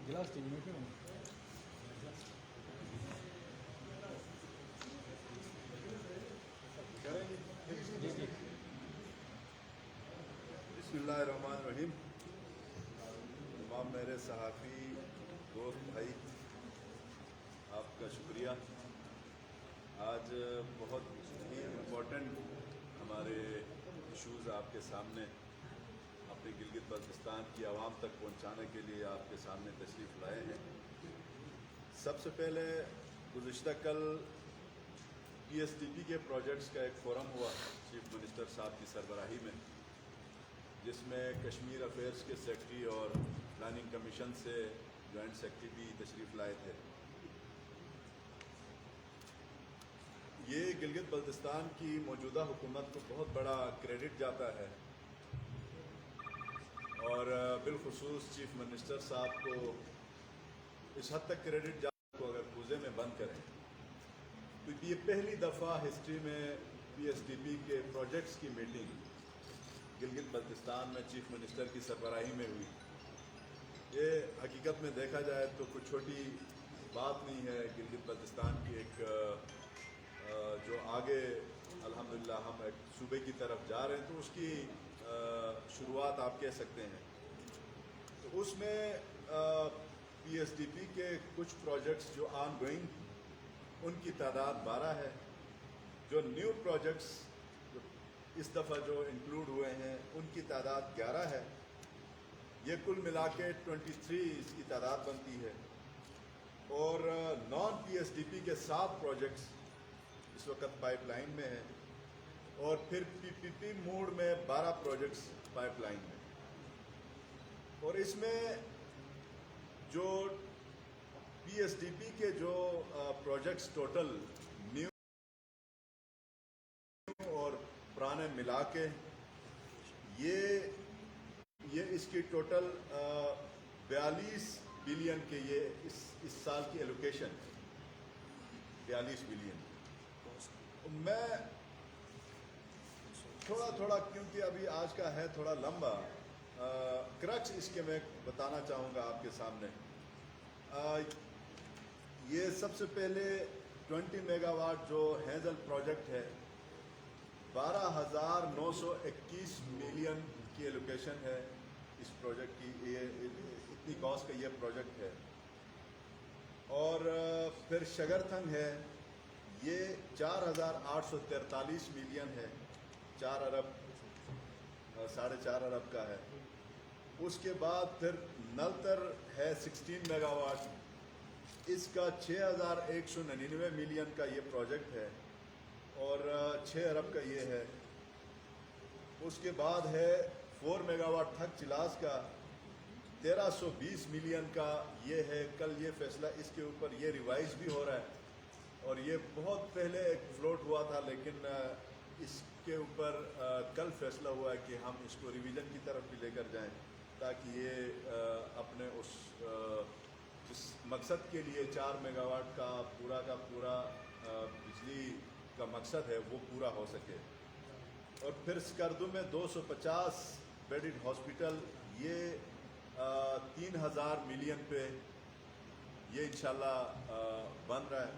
Glass T V میں بسم اللہ الرحمن الرحیم. تمام میرے صحافی دوست بھائی، آپ کا شکریہ. آج بہت ہی امپورٹنٹ ہمارے ایشوز آپ کے سامنے اپنے گلگت بلتستان کی عوام تک پہنچانے کے لیے آپ کے سامنے تشریف لائے ہیں. سب سے پہلے گزشتہ کل پی ایس ٹی پی کے پروجیکٹس کا ایک فورم ہوا چیف منسٹر صاحب کی سربراہی میں، جس میں کشمیر افیئرس کے سیکرٹری اور پلاننگ کمیشن سے جوائنٹ سیکرٹری بھی تشریف لائے تھے. یہ گلگت بلتستان کی موجودہ حکومت کو بہت بڑا کریڈٹ جاتا ہے، اور بالخصوص چیف منسٹر صاحب کو اس حد تک کریڈٹ جاتا کو اگر کوزے میں بند کریں تو یہ پہلی دفعہ ہسٹری میں پی ایس ٹی پی کے پروجیکٹس کی میٹنگ گلگت بلتستان میں چیف منسٹر کی سربراہی میں ہوئی. یہ حقیقت میں دیکھا جائے تو کچھ چھوٹی بات نہیں ہے. گلگت بلتستان کی ایک جو آگے الحمدللہ ہم ایک صوبے کی طرف جا رہے ہیں تو اس کی شروعات آپ کہہ سکتے ہیں. تو اس میں پی ایس ڈی پی کے کچھ پروجیکٹس جو آن گوئنگ ان کی تعداد 12 ہے. جو نیو پروجیکٹس اس دفعہ جو انکلوڈ ہوئے ہیں ان کی تعداد 11 ہے. یہ کل ملا کے 23 اس کی تعداد بنتی ہے. اور naan P S D P کے 7 پروجیکٹس اس وقت پائپ لائن میں ہیں، اور پھر پی پی پی موڈ میں 12 پروجیکٹس پائپ لائن میں. اور اس میں جو پی ایس ڈی پی کے جو پروجیکٹس ٹوٹل نیو اور پرانے ملا کے یہ اس کی ٹوٹل 42 بلین کے یہ اس سال کی ایلوکیشن 42 بلین. میں تھوڑا کیونکہ ابھی آج کا ہے تھوڑا لمبا کرکس اس کے میں بتانا چاہوں گا آپ کے سامنے. یہ سب سے پہلے 20 میگا واٹ جو ہیزل پروجیکٹ ہے 12,921 ملین کی ایلوکیشن ہے اس پروجیکٹ کی. یہ اتنی کاسٹ کا یہ پروجیکٹ ہے. اور پھر شگرتھنگ ہے، یہ 4,843 ملین ہے، 4 ارب 4.5 ارب کا ہے. اس کے بعد پھر نلتر ہے 16 میگا واٹ، اس کا 6,199 ملین کا یہ پروجیکٹ ہے اور 6 ارب کا یہ ہے. اس کے بعد ہے 4 میگا واٹ تھک چلاس کا 1,320 ملین کا یہ ہے. کل یہ فیصلہ اس کے اوپر یہ ریوائز بھی ہو رہا ہے، اور یہ بہت پہلے ایک فلوٹ ہوا تھا لیکن اس کے اوپر کل فیصلہ ہوا ہے کہ ہم اس کو ریویژن کی طرف بھی لے کر جائیں تاکہ یہ اپنے اس مقصد کے لیے 4 میگا واٹ کا پورا بجلی کا مقصد ہے وہ پورا ہو سکے. اور پھر سکردو میں 250 بیڈڈ ہاسپٹل، یہ 3,000 ملین پہ یہ انشاءاللہ بن رہا ہے.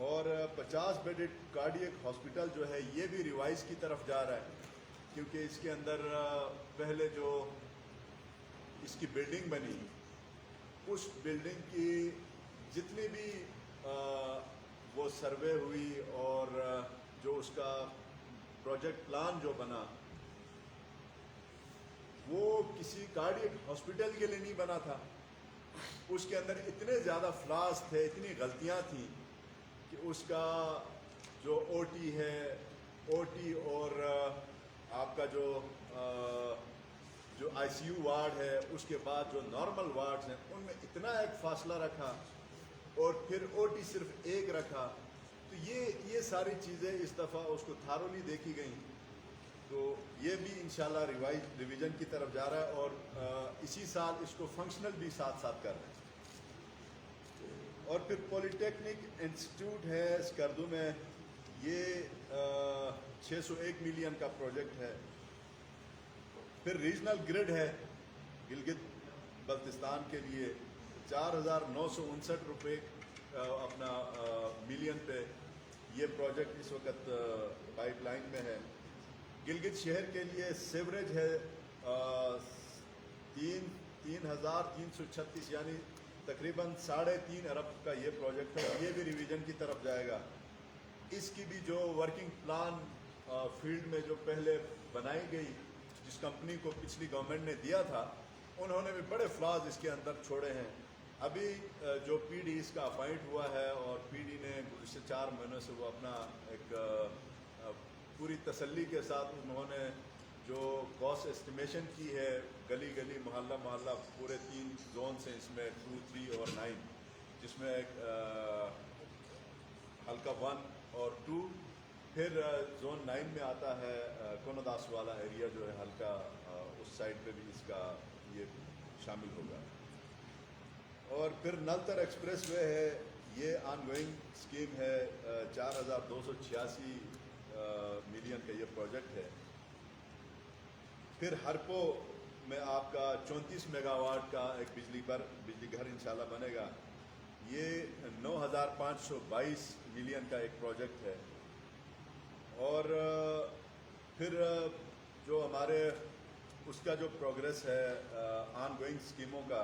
اور 50 بیڈڈ کارڈیک ہاسپٹل جو ہے یہ بھی ریوائز کی طرف جا رہا ہے، کیونکہ اس کے اندر پہلے جو اس کی بلڈنگ بنی اس بلڈنگ کی جتنی بھی وہ سروے ہوئی اور جو اس کا پروجیکٹ پلان جو بنا وہ کسی کارڈیک ہاسپٹل کے لیے نہیں بنا تھا. اس کے اندر اتنے زیادہ فلاز تھے، اتنی غلطیاں تھیں کہ اس کا جو او ٹی اور آپ کا جو آئی سی یو وارڈ ہے اس کے بعد جو نارمل وارڈز ہیں ان میں اتنا ایک فاصلہ رکھا اور پھر او ٹی صرف ایک رکھا. تو یہ ساری چیزیں اس دفعہ اس کو تھارولی دیکھی گئیں. تو یہ بھی انشاءاللہ ریویژن کی طرف جا رہا ہے، اور اسی سال اس کو فنکشنل بھی ساتھ کر رہے ہیں. اور پھر پولی ٹیکنک انسٹیٹیوٹ ہے سکردو میں، یہ 601 ملین کا پروجیکٹ ہے. پھر ریجنل گرڈ ہے گلگت बल्तिस्तान के लिए 4,959 रुपये अपना मिलियन पे ये प्रोजेक्ट इस वक्त पाइपलाइन में है। गिलगित शहर के लिए सेवरेज है 3,336 यानी तकरीबन 3.5 अरब का ये प्रोजेक्ट है। ये भी रिवीजन की तरफ जाएगा। इसकी भी जो वर्किंग प्लान फील्ड में जो पहले बनाई गई, जिस कंपनी को पिछली गवर्नमेंट ने दिया था, उन्होंने भी बड़े फ्लॉज इसके अंदर छोड़े हैं। अभी जो पीडी इसका अपॉइंट हुआ है और पीडी ने गुज़श्ते 4 महीनों से वो अपना एक पूरी तसल्ली के साथ उन्होंने जो कॉस्ट एस्टिमेशन की है, गली गली मोहल्ला मोहल्ला पूरे 3 जोन से, इसमें 2, 3 और 9, जिसमें हल्का 1 और 2, फिर जोन 9 में आता है कोनोदास वाला एरिया जो है हल्का, उस साइड पे भी इसका ये शामिल होगा। और फिर नलतर एक्सप्रेस वे है, ये ऑनगोइंग स्कीम है, 4,286 मिलियन का ये प्रोजेक्ट है। फिर हरपो में आपका 34 मेगावाट का एक बिजली घर इंशाल्लाह बनेगा। ये 9,522 मिलियन का एक प्रोजेक्ट है। और फिर जो हमारे उसका जो प्रोग्रेस है ऑनगोइंग स्कीमों का,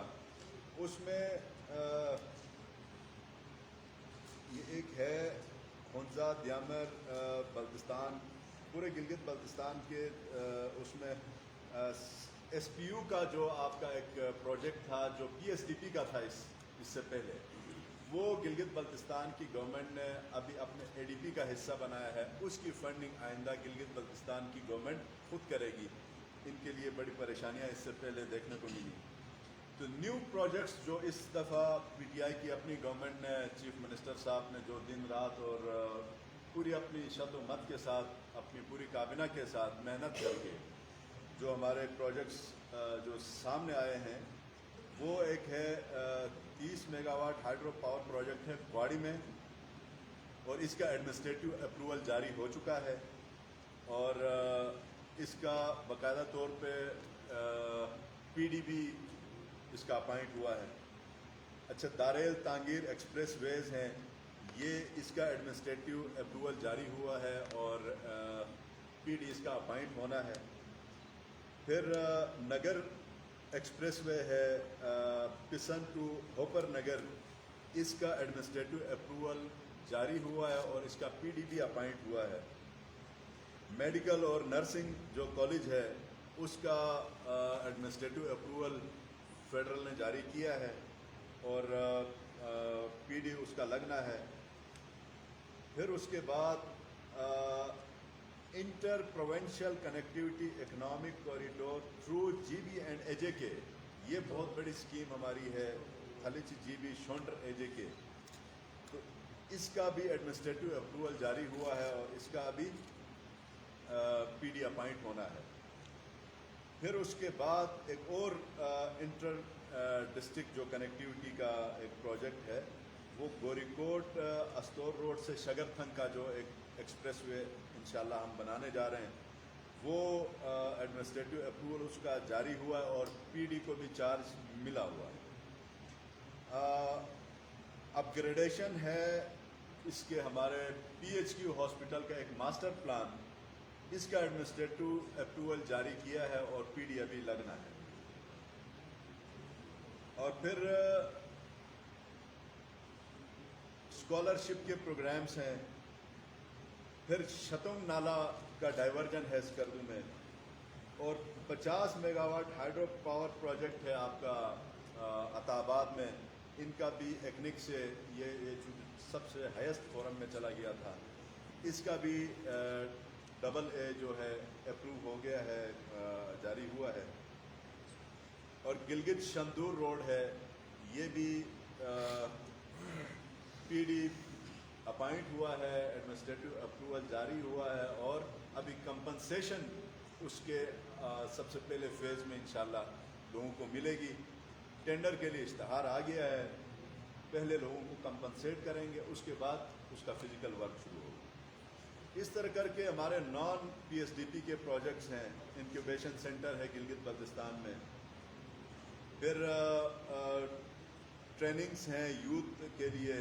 उसमें ये एक है हुंजा द्यामर बल्तिस्तान, पूरे गिलगित बल्तिस्तान के उसमें एसपीयू का जो आपका एक प्रोजेक्ट था जो पीएसडीपी का था इससे पहले, वो गिलगित बल्तिस्तान की गवर्नमेंट ने अभी अपने एडीपी का हिस्सा बनाया है। उसकी फंडिंग आइंदा गिलगित बल्तिस्तान की गवर्नमेंट खुद करेगी। इनके लिए बड़ी परेशानियां इससे पहले देखने को मिली। तो न्यू प्रोजेक्ट्स जो इस दफ़ा पीटीआई की अपनी गवर्नमेंट ने, चीफ मिनिस्टर साहब ने जो दिन रात और पूरी अपनी शद्दोमत के साथ, अपनी पूरी काबिना के साथ मेहनत करके जो हमारे प्रोजेक्ट्स जो सामने आए हैं, वो एक है 30 मेगावाट हाइड्रो पावर प्रोजेक्ट है ग्वाड़ी में, और इसका एडमिनिस्ट्रेटिव अप्रूवल जारी हो चुका है और इसका बाकायदा तौर पे पीडीबी इसका अपॉइंट हुआ है। अच्छा, दारेल तांगीर एक्सप्रेस वेज हैं, ये इसका एडमिनिस्ट्रेटिव अप्रूवल जारी हुआ है और पीडी इसका अपॉइंट होना है। फिर नगर एक्सप्रेस वे है पिसन टू होपर नगर, इसका एडमिनिस्ट्रेटिव अप्रूवल जारी हुआ है और इसका पीडीबी अपॉइंट हुआ है। मेडिकल और नर्सिंग जो कॉलेज है, उसका एडमिनिस्ट्रेटिव अप्रूवल फेडरल ने जारी किया है और पीडी उसका लगना है। फिर उसके बाद inter provincial connectivity economic corridor through GB and AJK, ये बहुत बड़ी स्कीम हमारी है, थलिच जीबी शोंड्र एजेके। तो इसका भी एडमिनिस्ट्रेटिव अप्रूवल जारी हुआ है और इसका अभी पीडी अपॉइंट होना है। फिर उसके बाद एक और इंटर डिस्ट्रिक्ट जो कनेक्टिविटी का एक प्रोजेक्ट है, वो गोरीकोट अस्तौर रोड से शगरथंग का जो एक एक्सप्रेस वे इंशाल्लाह हम बनाने जा रहे हैं, वो एडमिनिस्ट्रेटिव अप्रूवल उसका जारी हुआ है और पीडी को भी चार्ज मिला हुआ है। अपग्रेडेशन है इसके हमारे पीएचक्यू हॉस्पिटल का एक मास्टर प्लान, इसका एडमिनिस्ट्रेटिव अप्रूवल जारी किया है और पीडी अभी लगना है। और फिर स्कॉलरशिप के प्रोग्राम्स हैं। फिर शतुंग नाला का डाइवर्जन है स्कर्दू में, और 50 मेगावाट हाइड्रो पावर प्रोजेक्ट है आपका अताबाद में, इनका भी एक्निक से ये सबसे हाईएस्ट फोरम में चला गया था, इसका भी डबल ए जो है अप्रूव हो गया है, जारी हुआ है। और गिलगित शंदूर रोड है, ये भी पीडी अपॉइंट हुआ है, एडमिनिस्ट्रेटिव अप्रूवल जारी हुआ है और अभी कंपनसेशन उसके सबसे पहले फेज़ में इंशाल्लाह लोगों को मिलेगी। टेंडर के लिए इश्तहार आ गया है, पहले लोगों को कंपनसेट करेंगे, उसके बाद उसका फिजिकल वर्क शुरू होगा। इस तरह करके हमारे नॉन पीएसडीपी के प्रोजेक्ट्स हैं। इंक्यूबेशन सेंटर है गिलगित बल्तिस्तान में, پھر ٹریننگز ہیں یوتھ کے لیے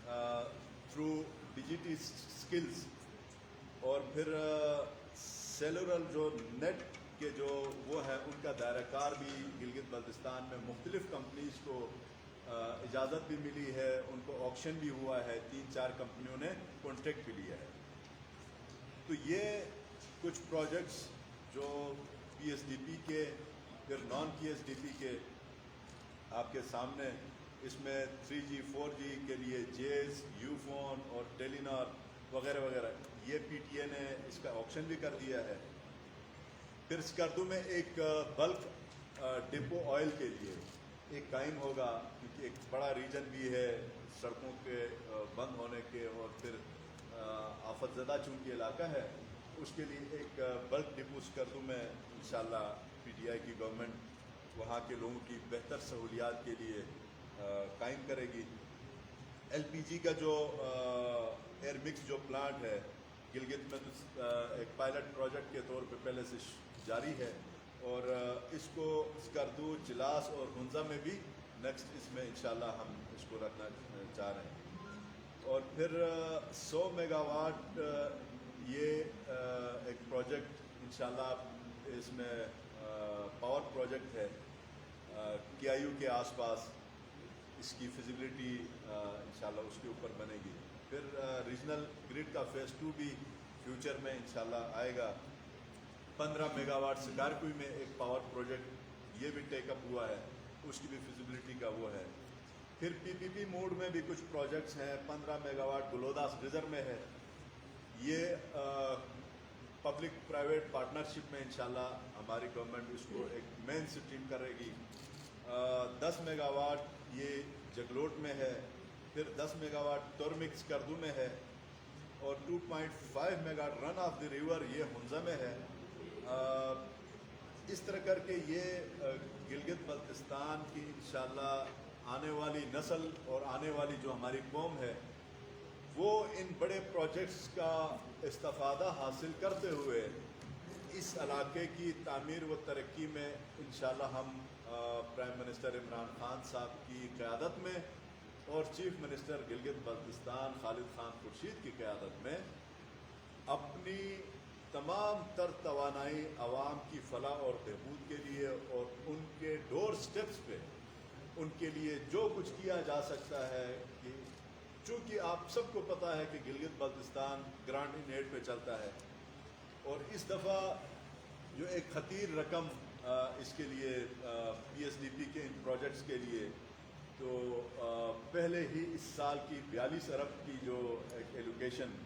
تھرو ڈیجیٹل سکلز، اور پھر سیلولر جو نیٹ کے جو وہ ہے ان کا دائرہ کار بھی گلگت بلتستان میں مختلف کمپنیز کو اجازت بھی ملی ہے، ان کو آکشن بھی ہوا ہے، 3-4 کمپنیوں نے کانٹریکٹ بھی لیا ہے۔ تو یہ کچھ پروجیکٹس جو پی ایس ڈی پی کے، پھر naan P S D P کے آپ کے سامنے، اس میں 3G 4G کے لیے جیز، یو فون اور ٹیلی نار وغیرہ وغیرہ، یہ پی ٹی اے نے اس کا آکشن بھی کر دیا ہے۔ پھر اسکردو میں ایک بلک ڈپو آئل کے لیے ایک قائم ہوگا، کیونکہ ایک بڑا ریجن بھی ہے سڑکوں کے بند ہونے کے، اور پھر آفت زدہ چونکہ علاقہ ہے، اس کے لیے ایک بلک ڈپو اسکردو میں انشاءاللہ پی ٹی آئی کی گورنمنٹ وہاں کے لوگوں کی بہتر سہولیات کے لیے قائم کرے گی۔ ایل پی جی کا جو ایئر مکس جو پلانٹ ہے گلگت میں، تو ایک پائلٹ پروجیکٹ کے طور پہ پہلے سے جاری ہے، اور اس کو اسکردو، چلاس اور ہنزا میں بھی نیکسٹ اس میں انشاءاللہ ہم اس کو رکھنا چاہ رہے ہیں۔ اور پھر 100 میگا واٹ یہ ایک پروجیکٹ انشاءاللہ اس میں پاور پروجیکٹ ہے کے آئی یو کے آس پاس، اس کی فیزیبلٹی انشاءاللہ اس کے اوپر بنے گی۔ پھر ریجنل گریڈ کا فیز 2 بھی فیوچر میں انشاءاللہ آئے گا۔ 15 میگا واٹ سکارپوئی میں ایک پاور پروجیکٹ یہ بھی ٹیک اپ ہوا ہے، اس کی بھی فیزیبلٹی کا وہ ہے۔ پھر پی پی پی موڈ میں بھی کچھ پروجیکٹس ہیں، 15 میگا واٹ گلوداس ڈیزر میں ہے، یہ پبلک پرائیویٹ پارٹنرشپ میں انشاءاللہ ہماری گورنمنٹ اس کو ایک مین سٹریم کرے گی۔ 10 میگا واٹ یہ جگلوٹ میں ہے، پھر 10 میگا واٹ تورمک اسکردو میں ہے، اور 2.5 mega run of the river یہ ہنزا میں ہے۔ اس طرح کر کے یہ گلگت بلتستان کی انشاءاللہ آنے والی نسل اور آنے والی جو ہماری قوم ہے وہ ان بڑے پروجیکٹس کا استفادہ حاصل کرتے ہوئے اس علاقے کی تعمیر و ترقی میں انشاءاللہ ہم پرائم منسٹر عمران خان صاحب کی قیادت میں اور چیف منسٹر گلگت بلتستان خالد خان خورشید کی قیادت میں اپنی تمام تر توانائی عوام کی فلاح اور بہبود کے لیے اور ان کے ڈور سٹیپس پہ ان کے لیے جو کچھ کیا جا سکتا ہے، کہ چونکہ آپ سب کو پتہ ہے کہ گلگت بلتستان گرانٹ ان ایڈ پہ چلتا ہے، اور اس دفعہ جو ایک خطیر رقم اس کے لیے پی ایس ڈی پی کے ان پروجیکٹس کے لیے، تو پہلے ہی اس سال کی 42 ارب کی جو ایک ایلوکیشن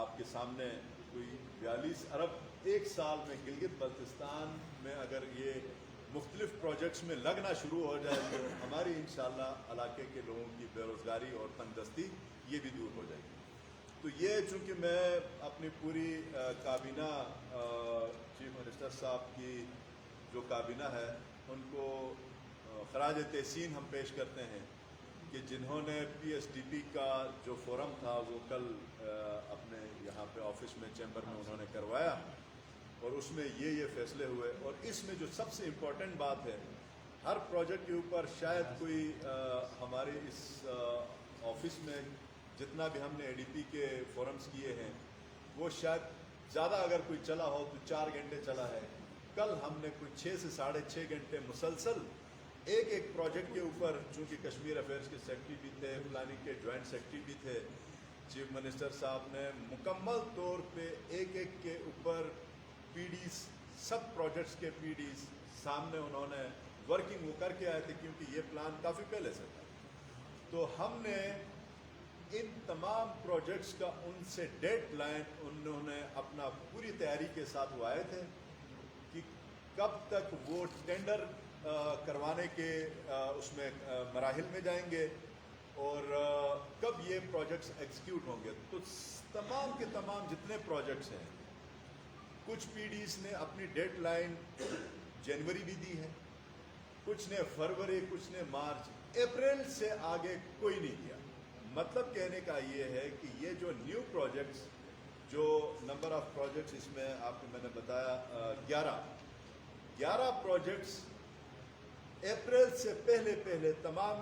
آپ کے سامنے، کوئی 42 ارب ایک سال میں گلگت بلتستان میں اگر یہ مختلف پروجیکٹس میں لگنا شروع ہو جائے تو ہماری انشاءاللہ علاقے کے لوگوں کی بے روزگاری اور تنگ دستی یہ بھی دور ہو جائے گی۔ تو یہ چونکہ میں اپنی پوری کابینہ چیف منسٹر صاحب کی جو کابینہ ہے ان کو خراج تحسین ہم پیش کرتے ہیں کہ جنہوں نے پی ایس ڈی پی کا جو فورم تھا وہ کل اپنے یہاں پہ آفس میں چیمبر میں انہوں نے کروایا، اور اس میں یہ فیصلے ہوئے۔ اور اس میں جو سب سے امپورٹنٹ بات ہے، ہر پروجیکٹ کے اوپر شاید کوئی ہمارے اس آفس میں جتنا بھی ہم نے اے ڈی پی کے فورمز کیے ہیں وہ شاید زیادہ اگر کوئی چلا ہو تو 4 گھنٹے چلا ہے۔ کل ہم نے کوئی 6 سے 6.5 گھنٹے مسلسل ایک پروجیکٹ کے اوپر، چونکہ کشمیر افیئرس کے سیکرٹری بھی تھے، پلاننگ کے جوائنٹ سیکرٹری بھی تھے، چیف منسٹر صاحب نے مکمل طور پہ ایک کے اوپر پی ڈیز، سب پروجیکٹس کے پی ڈیز سامنے انہوں نے ورکنگ وہ کر کے آئے تھے، کیونکہ یہ پلان کافی پہلے سے تھا۔ تو ہم نے ان تمام پروجیکٹس کا ان سے ڈیڈ لائن انہوں نے اپنا پوری تیاری کے ساتھ وہ آئے تھے کہ کب تک وہ ٹینڈر کروانے کے اس میں مراحل میں جائیں گے اور کب یہ پروجیکٹس ایگزیکیوٹ ہوں گے۔ تو تمام کے تمام جتنے پروجیکٹس ہیں، کچھ پی ڈیز نے اپنی ڈیڈ لائن جنوری بھی دی ہے، کچھ نے فروری، کچھ نے مارچ، اپریل سے آگے کوئی نہیں کیا۔ مطلب کہنے کا یہ ہے کہ یہ جو نیو پروجیکٹس، جو نمبر آف پروجیکٹس اس میں آپ کو میں نے بتایا 11 پروجیکٹس अप्रैल से पहले तमाम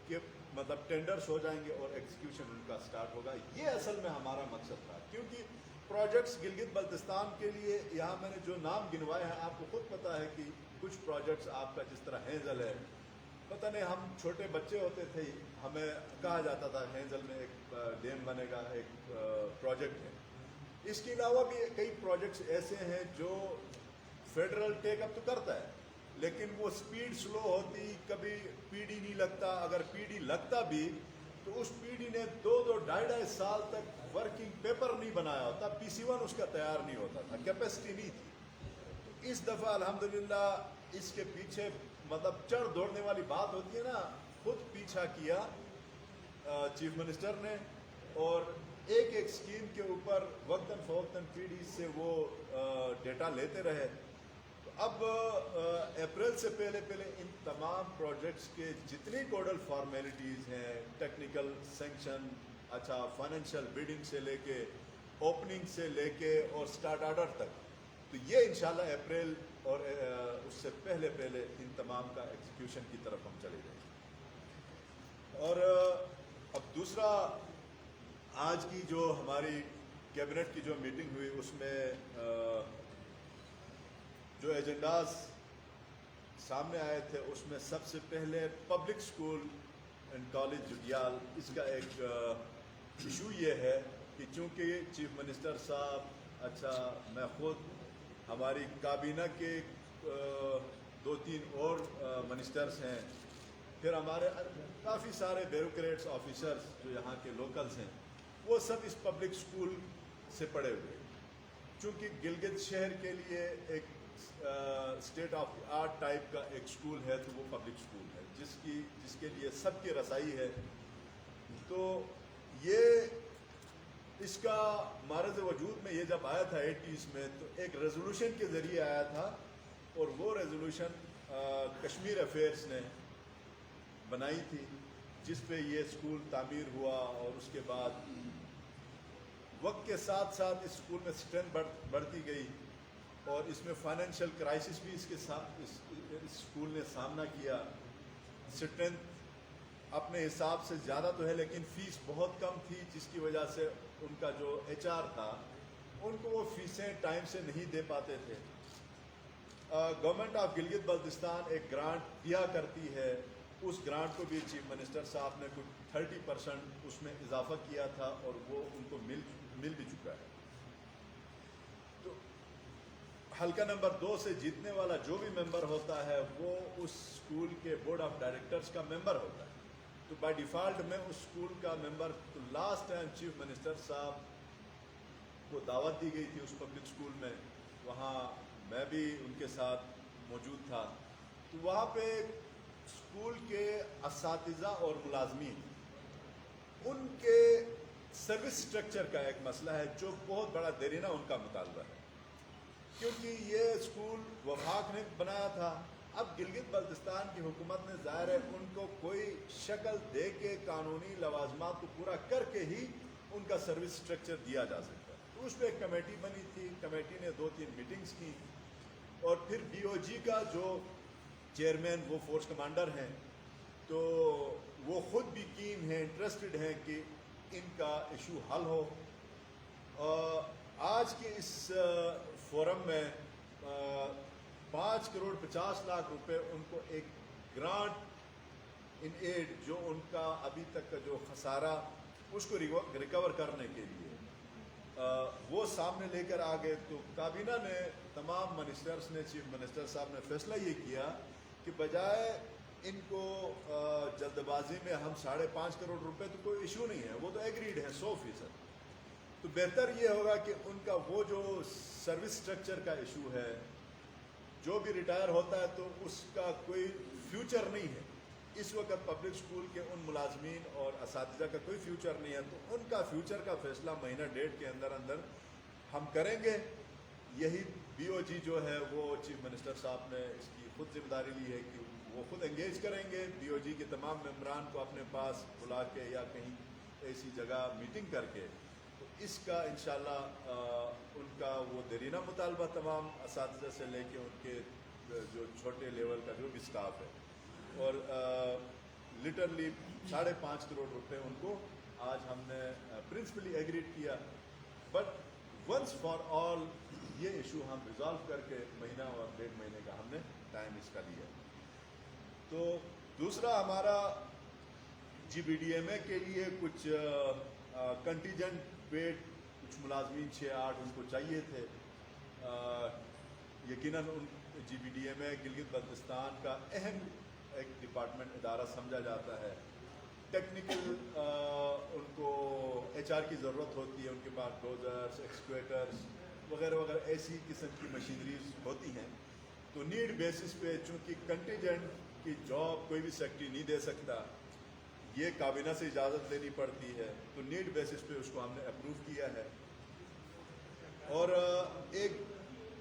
के मतलब टेंडर्स हो जाएंगे और एग्जीक्यूशन उनका स्टार्ट होगा। ये असल में हमारा मकसद था, क्योंकि प्रोजेक्ट्स गिलगित बल्तिस्तान के लिए यहाँ मैंने जो नाम गिनवाए हैं, आपको खुद पता है कि कुछ प्रोजेक्ट्स आपका जिस तरह हेंजल है, पता नहीं हम छोटे बच्चे होते थे हमें कहा जाता था हेंजल में एक डैम बनेगा, एक प्रोजेक्ट है। इसके अलावा भी कई प्रोजेक्ट्स ऐसे हैं जो फेडरल टेकअप तो करता है, लेकिन वो स्पीड स्लो होती, कभी पीडी नहीं लगता, अगर पीडी लगता भी तो उस पीडी ने 2-2 साल तक वर्किंग पेपर नहीं बनाया होता, PC1 उसका तैयार नहीं होता था, कैपेसिटी नहीं थी। तो इस दफ़ा अल्हम्दुलिल्लाह इसके पीछे मतलब चढ़ दौड़ने वाली बात होती है ना, खुद पीछा किया चीफ मिनिस्टर ने, और एक एक स्कीम के ऊपर वक्तन फ़वक्तन PD से वो डेटा लेते रहे। अब अप्रैल से पहले इन तमाम प्रोजेक्ट्स के जितनी कोडल फॉर्मेलिटीज़ हैं, टेक्निकल सेंक्शन, अच्छा फाइनेंशियल बिडिंग से लेके ओपनिंग से लेके और स्टार्ट ऑर्डर तक, तो ये इंशाल्लाह अप्रैल और उससे पहले इन तमाम का एग्जीक्यूशन की तरफ हम चले जाएंगे। और अब दूसरा, आज की जो हमारी कैबिनेट की जो मीटिंग हुई उसमें जो एजेंडाज सामने आए थे, उसमें सबसे पहले पब्लिक स्कूल एंड कॉलेज जुडियाल, इसका एक इशू ये है कि चूँकि चीफ मिनिस्टर साहब, अच्छा मैं खुद, हमारी काबीना के 2-3 और मिनिस्टर्स हैं, फिर हमारे काफ़ी सारे ब्यूरोक्रेट्स ऑफिसर्स जो यहाँ के लोकल्स हैं, वो सब इस पब्लिक स्कूल से पढ़े हुए। चूँकि गिलगित शहर के लिए एक state of the art type का एक स्कूल है, तो वो पब्लिक स्कूल है जिसके लिए सबकी रसाई है। तो ये इसका मारज़ वजूद में ये जब आया था 80s में, तो एक रेजोल्यूशन के ज़रिए आया था, और वो रेजोल्यूशन कश्मीर अफेयर्स ने बनाई थी, जिस पे ये स्कूल तामीर हुआ। और उसके बाद वक्त के साथ साथ इस स्कूल में स्ट्रेंथ बढ़ती गई, और इसमें फाइनेंशियल क्राइसिस भी इसके साथ इस स्कूल ने सामना किया। स्ट्रेंथ अपने हिसाब से ज़्यादा तो है, लेकिन फ़ीस बहुत कम थी, जिसकी वजह से उनका जो HR था, उनको वो फ़ीसें टाइम से नहीं दे पाते थे। गवर्नमेंट ऑफ गिलगित बल्तिस्तान एक ग्रांट दिया करती है, उस ग्रांट को भी चीफ मिनिस्टर साहब ने कुछ 30% उसमें इजाफा किया था, और वो उनको मिल भी चुका है। तो हल्का नंबर 2 से जीतने वाला जो भी मेंबर होता है, वो उस स्कूल के बोर्ड ऑफ डायरेक्टर्स का मेंबर होता है। तो बाय डिफ़ॉल्ट में उस स्कूल का मेंबर, तो लास्ट टाइम चीफ मिनिस्टर साहब को दावत दी गई थी उस पब्लिक स्कूल में, वहाँ मैं भी उनके साथ मौजूद था। तो वहाँ पे स्कूल के असातिज़ा और मुलाजमीन, उनके सर्विस स्ट्रक्चर का एक मसला है, जो बहुत बड़ा देरीना उनका मुतालबा है, क्योंकि ये स्कूल वफाक ने बनाया था। अब गिलगित बल्तिस्तान की हुकूमत ने ज़ाहिर है उनको कोई शक्ल दे के कानूनी लवाजमात को पूरा करके ही उनका सर्विस स्ट्रक्चर दिया जा सकता है। तो उस पर एक कमेटी बनी थी, कमेटी ने 2-3 मीटिंग्स की, और फिर BOG का जो चेयरमैन वो फोर्स कमांडर हैं, तो वो ख़ुद भी कीन हैं, इंटरेस्टेड हैं कि इनका इशू हल हो। आज के इस फोरम में 5 करोड़ 50 लाख रुपए उनको एक ग्रांट इन एड, जो उनका अभी तक का जो खसारा उसको रिकवर करने के लिए वो सामने लेकर आ गए। तो काबीना ने, तमाम मिनिस्टर्स ने, चीफ मिनिस्टर साहब ने फैसला ये किया कि बजाय इनको जल्दबाजी में हम 5.5 करोड़ रुपए, तो कोई इशू नहीं है, वो तो एग्रीड है 100%। तो बेहतर ये होगा कि उनका वो जो सर्विस स्ट्रक्चर का इशू है, जो भी रिटायर होता है तो उसका कोई फ्यूचर नहीं है। इस वक्त पब्लिक स्कूल के उन मुलाजमीन और असातिज़ा का कोई फ्यूचर नहीं है, तो उनका फ्यूचर का फैसला महीना 1.5 के अंदर अंदर हम करेंगे। यही BOG जो है वो चीफ मिनिस्टर साहब ने इसकी खुद जिम्मेदारी ली है कि वो खुद एंगेज करेंगे BOG के तमाम मेम्बरान को अपने पास बुला के या कहीं ऐसी जगह मीटिंग करके। तो इसका इंशाल्लाह उनका वो देरीना मुतालबा तमाम असातिज़ा से लेके उनके जो छोटे लेवल का जो भी स्टाफ है, اور لٹرلی 5.5 کروڑ روپے ان کو آج ہم نے پرنسپلی ایگریڈ کیا. بٹ ونس فار آل یہ ایشو ہم ریزالو کر کے مہینہ اور 1.5 مہینے کا ہم نے ٹائم اس کا لیا. تو دوسرا ہمارا GBDMA کے لیے کچھ کنٹیجنٹ پیڈ کچھ ملازمین 6-8 ان کو چاہیے تھے. یقیناً ان GBDMA گلگت بلتستان کا اہم ایک ڈپارٹمنٹ ادارہ سمجھا جاتا ہے. ٹیکنیکل ان کو HR کی ضرورت ہوتی ہے, ان کے پاس ڈوزرز, ایکسکویٹرز وغیرہ وغیرہ ایسی قسم کی مشینریز ہوتی ہیں. تو نیڈ بیسس پہ چونکہ کنٹیجنٹ کی جاب کوئی بھی سیکٹری نہیں دے سکتا, یہ کابینہ سے اجازت لینی پڑتی ہے, تو نیڈ بیسس پہ اس کو ہم نے اپروو کیا ہے. اور ایک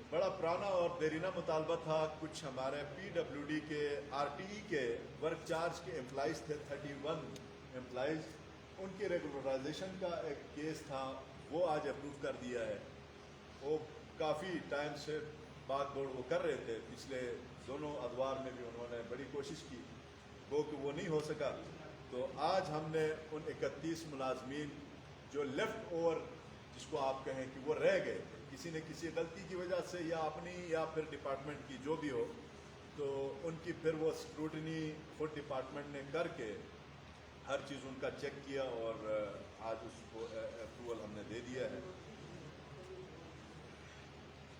بڑا پرانا اور دیرینہ مطالبہ تھا, کچھ ہمارے PWD کے RTE کے ورک چارج کے امپلائیز تھے 31 امپلائیز, ان کی ریگولرائزیشن کا ایک کیس تھا, وہ آج اپروو کر دیا ہے. وہ کافی ٹائم سے بات دوڑ وہ کر رہے تھے, پچھلے دونوں ادوار میں بھی انہوں نے بڑی کوشش کی, وہ کہ وہ نہیں ہو سکا. تو آج ہم نے ان 31 ملازمین جو لیفٹ اوور جس کو آپ کہیں کہ وہ رہ گئے کسی نے کسی غلطی کی وجہ سے یا اپنی یا پھر ڈپارٹمنٹ کی جو بھی ہو, تو ان کی پھر وہ اسکروٹنی خود ڈپارٹمنٹ نے کر کے ہر چیز ان کا چیک کیا اور آج اس کو اپروول ہم نے دے دیا ہے.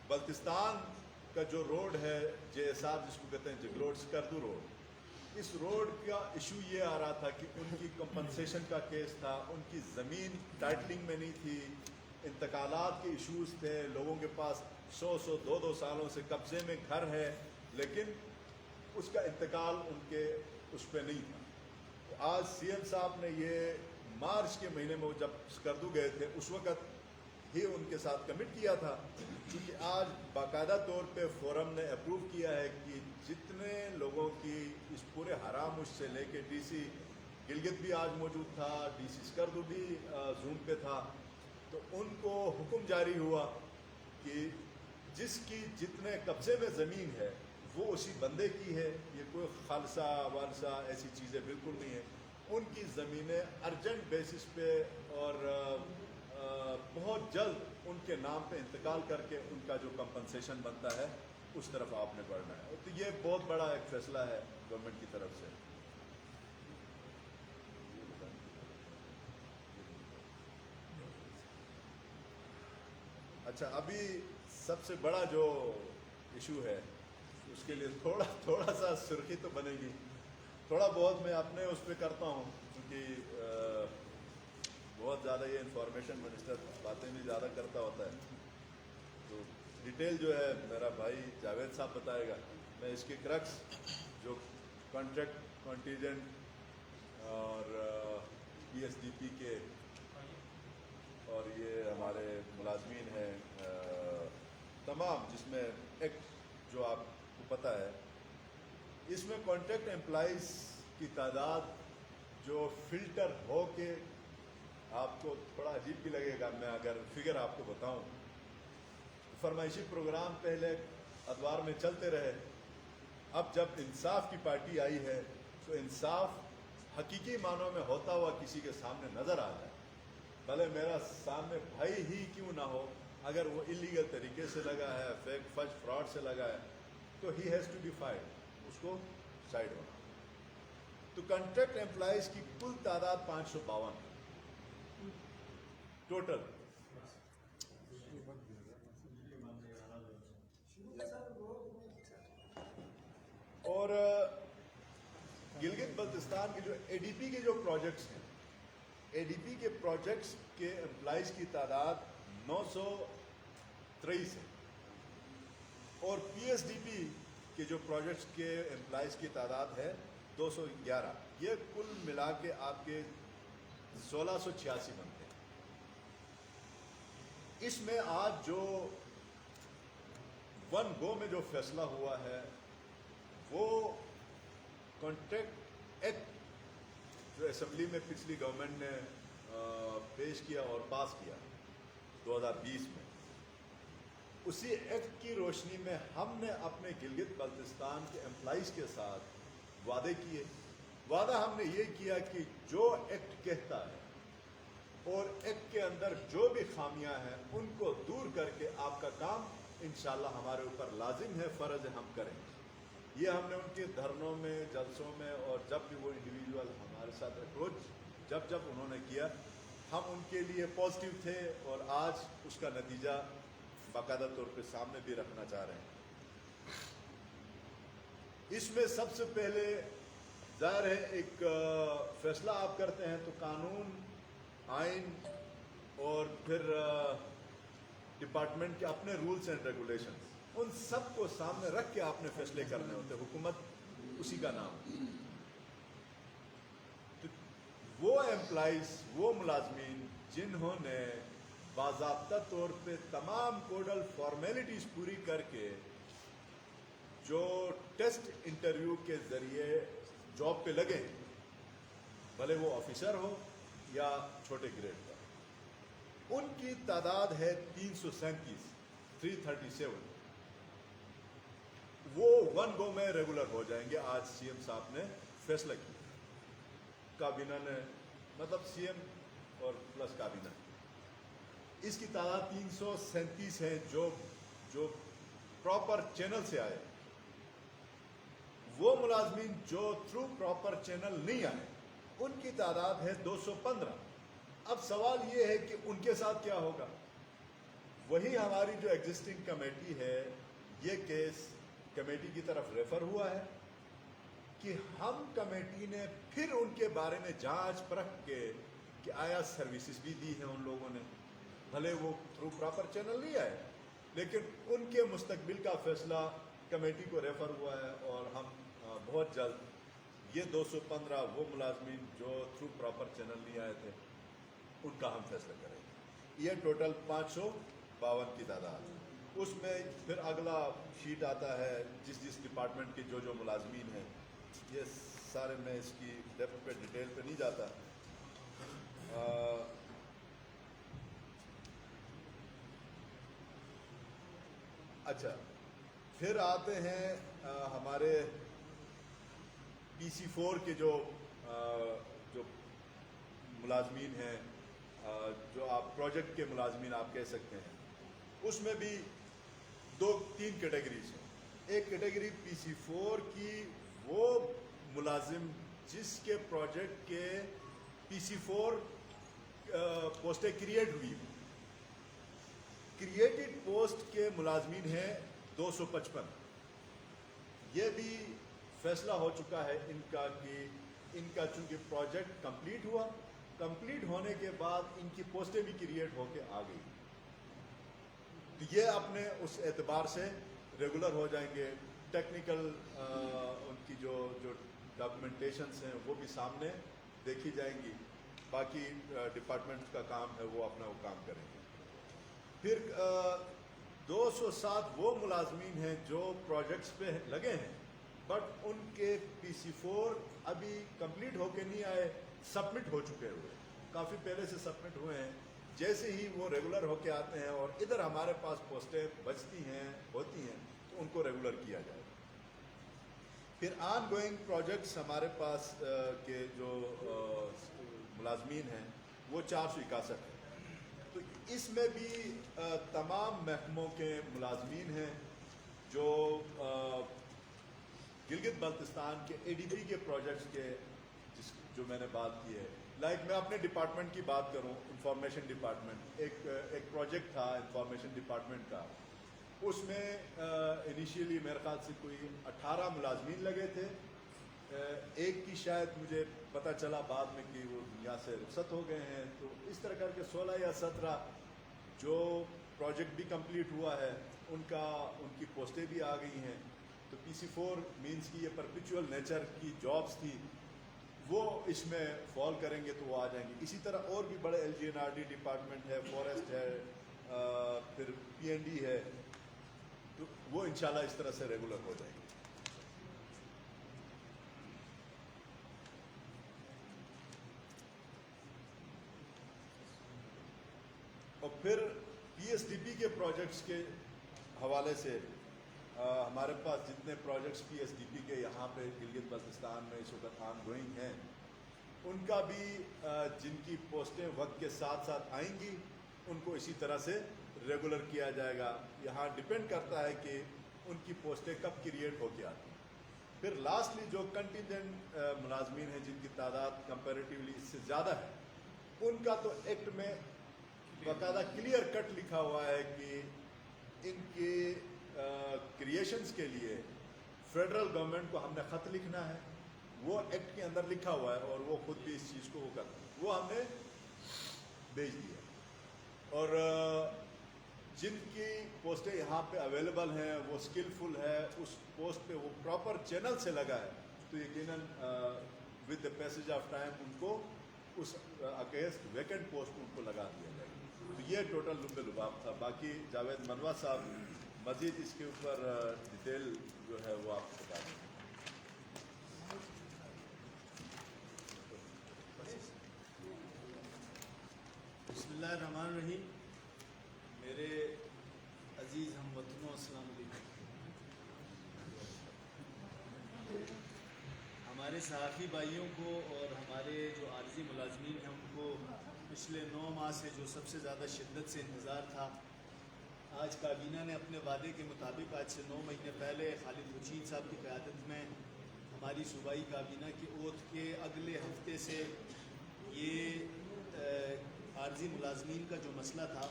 بلتستان کا جو روڈ ہے JSR جس کو کہتے ہیں جگروڈ سکردو روڈ, اس روڈ کا ایشو یہ آ رہا تھا کہ ان کی کمپنسیشن کا کیس تھا, ان کی زمین ٹائٹلنگ میں نہیں تھی, انتقالات کے ایشوز تھے, لوگوں کے پاس 100-200 سالوں سے قبضے میں گھر ہے لیکن اس کا انتقال ان کے اس پہ نہیں تھا. آج CM صاحب نے یہ مارچ کے مہینے میں جب سکردو گئے تھے اس وقت ہی ان کے ساتھ کمٹ کیا تھا, کیونکہ آج باقاعدہ طور پہ فورم نے اپروو کیا ہے کہ جتنے لوگوں کی اس پورے حرام اس سے لے کے DC گلگت بھی آج موجود تھا, DC سکردو بھی زوم پہ تھا, تو ان کو حکم جاری ہوا کہ جس کی جتنے قبضے میں زمین ہے وہ اسی بندے کی ہے, یہ کوئی خالصہ وارثہ ایسی چیزیں بالکل نہیں ہیں. ان کی زمینیں ارجنٹ بیسس پہ اور بہت جلد ان کے نام پہ انتقال کر کے ان کا جو کمپنسیشن بنتا ہے اس طرف آپ نے بڑھنا ہے. تو یہ بہت بڑا ایک فیصلہ ہے گورنمنٹ کی طرف سے. اچھا, ابھی سب سے بڑا جو ایشو ہے اس کے لیے تھوڑا سا سرخی تو بنے گی, تھوڑا بہت میں اپنے اس پہ کرتا ہوں کیونکہ بہت زیادہ یہ انفارمیشن منسٹر باتیں بھی زیادہ کرتا ہوتا ہے, تو ڈیٹیل جو ہے میرا بھائی جاوید صاحب بتائے گا. میں اس کے کرکس جو کانٹریکٹ کنٹیجنٹ اور PSDP کے اور یہ ہمارے ملازمین ہیں تمام, جس میں ایک جو آپ کو پتہ ہے, اس میں کانٹریکٹ امپلائیز کی تعداد جو فلٹر ہو کے, آپ کو تھوڑا عجیب بھی لگے گا میں اگر فگر آپ کو بتاؤں, فرمائشی پروگرام پہلے ادوار میں چلتے رہے, اب جب انصاف کی پارٹی آئی ہے تو انصاف حقیقی معنوں میں ہوتا ہوا کسی کے سامنے نظر آ جائے, بھلے میرا سامنے بھائی ہی کیوں نہ ہو, اگر وہ انلیگل طریقے سے لگا ہے, فیک فج فراڈ سے لگا ہے, تو ہی ہیز ٹو بی فائڈ, اس کو سائڈ ہونا. تو کنٹریکٹ امپلائیز کی کل تعداد 552 ٹوٹل. اور گلگت بلتستان کے جو ADP کے جو پروجیکٹس ہیں, ADP کے پروجیکٹس کے امپلائیز کی تعداد 923 ہے, اور PSDP کے جو پروجیکٹس کے امپلائیز کی تعداد ہے 211. یہ کل ملا کے آپ کے 1686 بنتے ہیں. اس میں آج جو ون گو میں جو فیصلہ ہوا ہے وہ کانٹریکٹ ایکٹ جو اسمبلی میں پچھلی گورنمنٹ نے پیش کیا اور پاس کیا 2020 میں, اسی ایکٹ کی روشنی میں ہم نے اپنے گلگت بلتستان کے امپلائیز کے ساتھ वादे किए। वादा हमने ये किया कि जो एक्ट कहता है और एक्ट के अंदर जो भी खामियां हैं उनको दूर करके आपका काम इंशाल्लाह हमारे ऊपर लाजिम है, फ़र्ज है, हम करेंगे। ये हमने उनके धरनों में, जलसों में और जब भी वो इंडिविजुअल हमारे साथ अप्रोच जब उन्होंने किया, हम उनके लिए पॉजिटिव थे और आज उसका नतीजा बाकायदा तौर पे सामने भी रखना चाह रहे हैं। इसमें सबसे पहले ज़ाहिर है एक फैसला आप करते हैं तो कानून, आइन और फिर डिपार्टमेंट के अपने रूल्स एंड रेगुलेशंस, उन सब को सामने रख के आपने फैसले करने होते। हुकूमत उसी का नाम। तो वो एम्प्लॉइज, वो मुलाजमीन जिन्होंने बाज़ाब्ता तौर पे तमाम कोडल फॉर्मेलिटीज़ पूरी करके जो टेस्ट इंटरव्यू के ज़रिए जॉब पे लगे, भले वो ऑफिसर हो या छोटे ग्रेड का, उनकी तादाद है 337। वो वन गो में रेगुलर हो जाएंगे। आज सीएम साहब ने फैसला किया, काबीना ने, मतलब सीएम और प्लस काबीना, इसकी तादाद 337 है जो प्रॉपर चैनल से आए। वो मुलाजमीन जो थ्रू प्रॉपर चैनल नहीं आए उनकी तादाद है 215। अब सवाल ये है कि उनके साथ क्या होगा। वही हमारी जो एग्जिस्टिंग कमेटी है, ये केस कमेटी की तरफ रेफर हुआ है कि हम कमेटी ने फिर उनके बारे में जांच परख के कि आया सर्विसेज भी दी हैं उन लोगों ने, भले वो थ्रू प्रॉपर चैनल नहीं आए, लेकिन उनके मुस्तकबिल का फैसला कमेटी को रेफर हुआ है। और हम बहुत जल्द ये 215 वो मुलाजमीन जो थ्रू प्रॉपर चैनल नहीं आए थे उनका हम फैसला करेंगे। ये टोटल 552 की तादाद। उसमें फिर अगला शीट आता है जिस डिपार्टमेंट के जो मुलाजमीन हैं, ये सारे मैं इसकी डेप्थ पे डिटेल पे नहीं जाता। अच्छा, फिर आते हैं हमारे PC4 के जो मुलाजमीन हैं, जो आप प्रोजेक्ट के मुलाजमीन आप कह सकते हैं, उसमें भी 2-3 कैटेगरीज हैं। एक कैटेगरी PC4 की, वो मुलाजिम जिसके प्रोजेक्ट के PC4 पोस्टें क्रिएट हुई, क्रिएटेड पोस्ट के मुलाजमीन हैं 255। ये भी फैसला हो चुका है इनका कि इनका चूंकि प्रोजेक्ट कंप्लीट हुआ, कंप्लीट होने के बाद इनकी पोस्टें भी क्रिएट होके आ गई, तो ये अपने उस एतबार से रेगुलर हो जाएंगे। टेक्निकल उनकी जो डॉक्यूमेंटेशंस हैं वो भी सामने देखी जाएंगी। बाकी डिपार्टमेंट का काम है, वो अपना वो काम करेंगे। फिर 207 वो मुलाजमीन हैं जो प्रोजेक्ट्स पे लगे हैं बट उनके PC4 अभी कंप्लीट होके नहीं आए, सबमिट हो चुके हुए, काफ़ी पहले से सबमिट हुए हैं। जैसे ही वो रेगुलर होके आते हैं और इधर हमारे पास पोस्टें बचती हैं, होती हैं, तो उनको रेगुलर किया जाए। फिर ऑन गोइंग प्रोजेक्ट्स हमारे पास के जो मुलाजमीन हैं वो 461 हैं। तो इसमें भी तमाम महकमों के मुलाजमीन हैं जो गिलगित बल्तिस्तान के ADB के प्रोजेक्ट्स के जो मैंने बात की है। लाइक मैं अपने डिपार्टमेंट की बात करूं, इंफॉर्मेशन डिपार्टमेंट, एक प्रोजेक्ट था इंफॉर्मेशन डिपार्टमेंट का। उसमें इनिशियली मेरे ख्याल से कोई 18 मुलाजमीन लगे थे। एक की शायद मुझे पता चला बाद में कि वो दुनिया से रुखसत हो गए हैं। तो इस तरह करके 16 या 17 जो प्रोजेक्ट भी कंप्लीट हुआ है उनकी पोस्टें भी आ गई हैं। तो PC4 मीन्स की ये परपिचुअल नेचर की जॉब्स थी, वो इसमें फॉल करेंगे तो वो आ जाएंगे। इसी तरह और भी बड़े LGNRD डिपार्टमेंट है, फॉरेस्ट है, फिर PND है, तो वो इंशाल्लाह इस तरह से रेगुलर हो जाएंगे। और फिर PSDP के प्रोजेक्ट्स के हवाले से हमारे पास जितने प्रोजेक्ट्स PSDP के यहाँ पे गिलगित बल्तिस्तान में इस वक्त ऑन गोइंग हैं, उनका भी जिनकी पोस्टें वक्त के साथ साथ आएंगी उनको इसी तरह से रेगुलर किया जाएगा। यहाँ डिपेंड करता है कि उनकी पोस्टें कब क्रिएट होकर आती हैं। फिर लास्टली जो कंटिजेंट मुलाजमीन हैं जिनकी तादाद कंपैरेटिवली इससे ज़्यादा है, उनका तो एक्ट में बाकायदा क्लियर कट लिखा हुआ है कि इनके क्रिएशंस के लिए फेडरल गवर्नमेंट को हमने ख़त लिखना है। वो एक्ट के अंदर लिखा हुआ है और वो खुद भी इस चीज़ को वो करते हैं, वो हमने भेज दिया। और जिनकी पोस्टें यहाँ पे अवेलेबल हैं, वो स्किलफुल है, उस पोस्ट पे वो प्रॉपर चैनल से लगा है, तो यकीनन with the passage of time उनको उस अगेंस्ट वैकेंट पोस्ट उनको लगा दिया जाएगा। तो ये टोटल लुब्बे लुबाब था। बाकी जावेद मनवा साहब मज़ीद इसके ऊपर डिटेल जो है वो आपको बता देंगे। बिस्मिल्लाहिर्रहमानिर्रहीम। मेरे अजीज़ हमवतनों, अस्सलाम वालेकुम। हमारे सहाफ़ी भाइयों को और हमारे जो आर्जी मुलाजमीन हैं उनको पिछले 9 माह से जो सबसे ज़्यादा शिद्दत से इंतज़ार था, आज काबीना ने अपने वादे के मुताबिक आज से 9 महीने पहले खालिद रशीद साहब की क़यादत में हमारी सूबाई काबीना की ओथ के अगले हफ्ते से ये आर्जी मुलाजमीन का जो मसला था,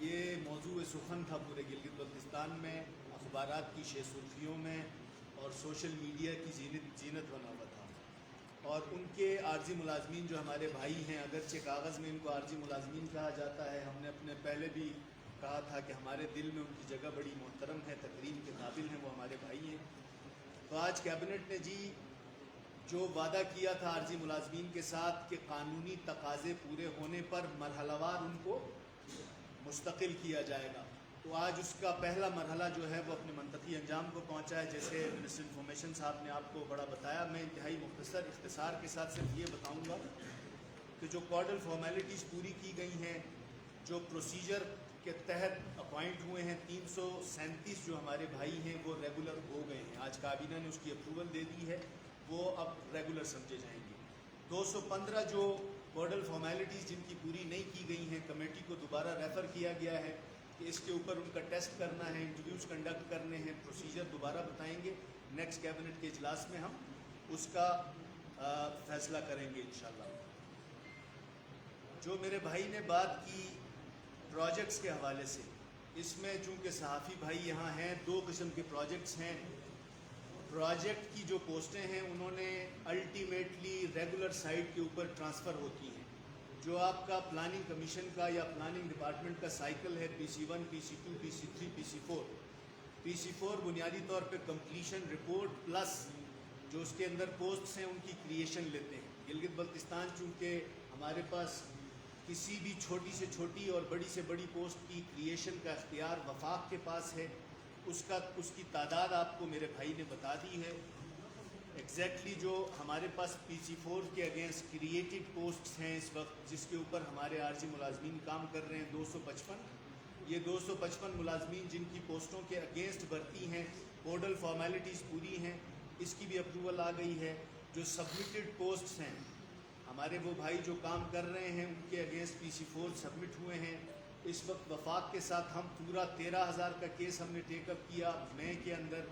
ये मौजूद सुखन था पूरे गिलगित बल्तिस्तान में, अखबारात की शेर सुर्खियों में और सोशल मीडिया की जीनत बना हुआ था। और उनके आर्जी मुलाजमीन जो हमारे भाई हैं, अगरचे कागज़ में इनको आर्जी मुलाजमीन कहा जाता है, हमने अपने पहले भी कहा था कि हमारे दिल में उनकी जगह बड़ी मोहतरम है, तकरीम के काबिल हैं, वो हमारे भाई हैं। तो आज कैबिनेट ने जी जो वादा किया था आर्जी मुलाजमीन के साथ कि कानूनी तकाज़े पूरे होने पर मरहलावार उनको मुस्तकिल किया जाएगा, तो आज उसका पहला मरहला जो है वो अपने मंतकी अंजाम को पहुँचा है। जैसे मिनिस्टर इन्फॉर्मेशन साहब ने आपको बड़ा बताया, मैं इंतहाई मुख्तसर इख्तिसार के साथ सिर्फ ये बताऊँगा कि जो कॉर्डल फॉर्मेलिटीज़ पूरी की गई हैं, जो प्रोसीजर के तहत अपॉइंट हुए हैं 337 जो हमारे भाई हैं वो रेगुलर हो गए हैं। आज काबीना ने उसकी अप्रूवल दे दी है, वो अब रेगुलर समझे जाएंगे। 215 जो मॉडल फॉर्मेलिटीज़ जिनकी पूरी नहीं की गई हैं, कमेटी को दोबारा रेफ़र किया गया है कि इसके ऊपर उनका टेस्ट करना है, इंटरव्यूज़ कंडक्ट करने हैं, प्रोसीजर दोबारा बताएंगे। नेक्स्ट कैबिनेट के इजलास में हम उसका फ़ैसला करेंगे इंशाल्लाह। जो मेरे भाई ने बात की प्रोजेक्ट्स के हवाले से, इसमें चूँकि सहाफ़ी भाई यहाँ हैं, 2 किस्म के प्रोजेक्ट्स हैं। प्रोजेक्ट की जो पोस्टें हैं उन्होंने अल्टीमेटली रेगुलर साइट के ऊपर ट्रांसफ़र होती हैं। जो आपका प्लानिंग कमीशन का या प्लानिंग डिपार्टमेंट का साइकिल है, PC1, PC2, PC3, PC4। PC4 बुनियादी तौर पे कंप्लीशन रिपोर्ट प्लस जो उसके अंदर पोस्ट्स हैं उनकी क्रिएशन लेते हैं। गिलगित बल्तिस्तान चूँकि हमारे पास किसी भी छोटी से छोटी और बड़ी से बड़ी पोस्ट की क्रिएशन का इख्तियार वफाक के पास है, उसकी तादाद आपको मेरे भाई ने बता दी है। एग्जैक्टली जो हमारे पास PC4 के अगेंस्ट क्रिएटेड पोस्ट्स हैं इस वक्त, जिसके ऊपर हमारे आर्जी मुलाजमीन काम कर रहे हैं 255। ये 255 मुलाजमीन जिनकी पोस्टों के अगेंस्ट भर्ती हैं, पोर्टल फॉर्मेलिटीज़ पूरी हैं, इसकी भी अप्रूवल आ गई है। जो सबमिटेड पोस्ट्स हैं, हमारे वो भाई जो काम कर रहे हैं उनके अगेंस्ट PC4 सबमिट हुए हैं। इस वक्त वफाक के साथ हम पूरा 13,000 का केस हमने टेकअप किया। मई के अंदर,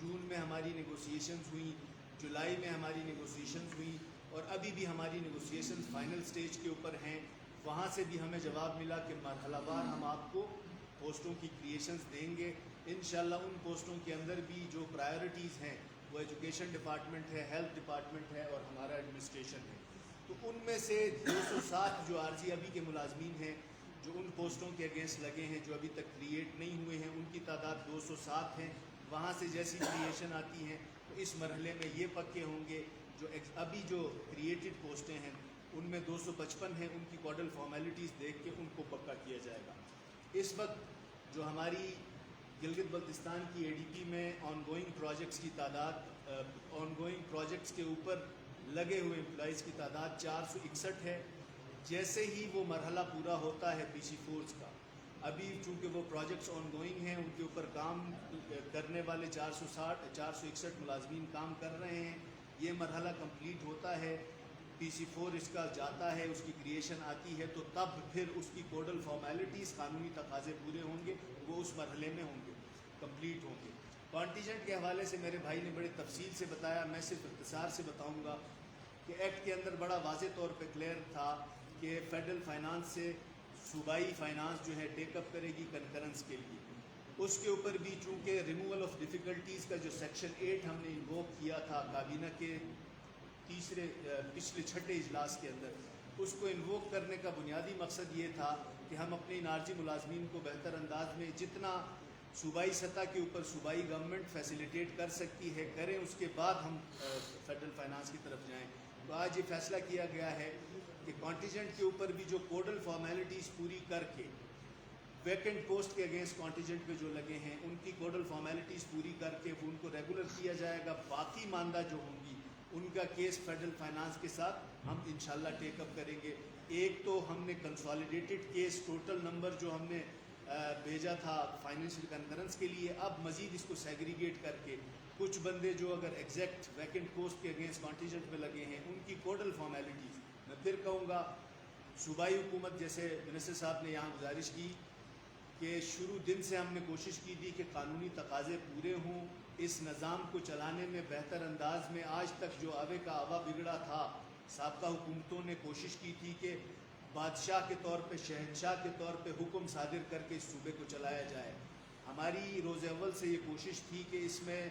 जून में हमारी नेगोशिएशंस हुई, जुलाई में हमारी नेगोशिएशंस हुई और अभी भी हमारी नेगोशिएशंस फाइनल स्टेज के ऊपर हैं। वहाँ से भी हमें जवाब मिला कि मरहलावार हम आपको पोस्टों की क्रिएशंस देंगे इंशाल्लाह। उन पोस्टों के अंदर भी जो प्रायोरिटीज़ हैं वो एजुकेशन डिपार्टमेंट है, हेल्थ डिपार्टमेंट है और हमारा एडमिनिस्ट्रेशन है। तो उनमें से 207 जो आर्जी अभी के मुलाजमीन हैं जो उन पोस्टों के अगेंस्ट लगे हैं, जो अभी तक क्रिएट नहीं हुए हैं, उनकी तादाद 207 हैं। वहाँ से जैसी क्रिएशन आती हैं तो इस मरहले में ये पक्के होंगे। जो अभी जो क्रिएटेड पोस्टें हैं उनमें 255 हैं, उनकी कॉर्डल फॉर्मेलिटीज़ देख के उनको पक्का किया जाएगा। इस वक्त जो हमारी गिलगित बल्तिस्तान की ADP में ऑनगोइंग प्रोजेक्ट्स की तादाद, ऑनगोइंग प्रोजेक्ट्स के ऊपर लगे हुए एम्प्लॉइज़ की तादाद 461 है। जैसे ही वो मरहला पूरा होता है PC4 का, अभी चूँकि वो प्रोजेक्ट्स ऑन गोइंग हैं, उनके ऊपर काम करने वाले 461 मुलाजमीन काम कर रहे हैं। ये मरहला कंप्लीट होता है, PC4 इसका जाता है, उसकी क्रिएशन आती है, तो तब फिर उसकी कोडल फॉर्मेलिटीज़, कानूनी तकाजे पूरे होंगे, वो उस मरहले में होंगे, कंप्लीट होंगे। कॉन्टीजेंट के हवाले से मेरे भाई ने बड़े तफसील से बताया, मैं सिर्फ इख्तिसार से बताऊँगा कि एक्ट के अंदर बड़ा वाज़े तौर पे क्लियर था कि फेडरल फाइनेंस से सूबाई फाइनेंस जो है टेकअप करेगी कंकरेंस के लिए। उसके ऊपर भी चूँकि रिमूवल ऑफ डिफ़िकल्टीज़ का जो सेक्शन 8 हमने इन्वोक किया था काबीना के पिछले छठे इजलास के अंदर, उसको इन्वोक करने का बुनियादी मकसद ये था कि हम अपने नार्जी मुलाजमीन को बेहतर अंदाज में जितना सूबाई सतह के ऊपर सूबाई गवर्नमेंट फैसिलिटेट कर सकती है करें, उसके बाद हम फेडरल फाइनेंस की तरफ जाएं। तो आज ये फैसला किया गया है कि कॉन्टीजेंट के ऊपर भी जो कोडल फॉर्मेलिटीज़ पूरी करके वैकेंट पोस्ट के अगेंस्ट कॉन्टीजेंट पे जो लगे हैं उनकी कोडल फॉर्मेलिटीज़ पूरी करके वो उनको रेगुलर किया जाएगा। बाकी मानदा जो होंगी उनका केस फेडरल फाइनेंस के साथ हम इंशाल्लाह टेकअप करेंगे। एक तो हमने कंसोलिडेटेड केस टोटल नंबर जो हमने भेजा था फाइनेंशियल कंकरेंस के लिए, अब मज़ीद इसको सेग्रीगेट करके कुछ बंदे जो अगर एग्जैक्ट वैकेंट पोस्ट के अगेंस्ट कॉन्टीजेंट में लगे हैं उनकी कोडल फॉर्मेलिटीज़, मैं फिर कहूँगा सूबाई हुकूमत जैसे मिनिस्टर साहब ने यहाँ गुजारिश की कि शुरू दिन से हमने कोशिश की थी कि कानूनी तकाजे पूरे हों, इस निज़ाम को चलाने में बेहतर अंदाज में। आज तक जो आवे का आवा बिगड़ा था, साबका हुकूमतों ने कोशिश की थी कि बादशाह के तौर पे, शहनशाह के तौर पे हुक्म सादिर करके इस सूबे को चलाया जाए। हमारी रोज़ अव्वल से ये कोशिश थी कि इसमें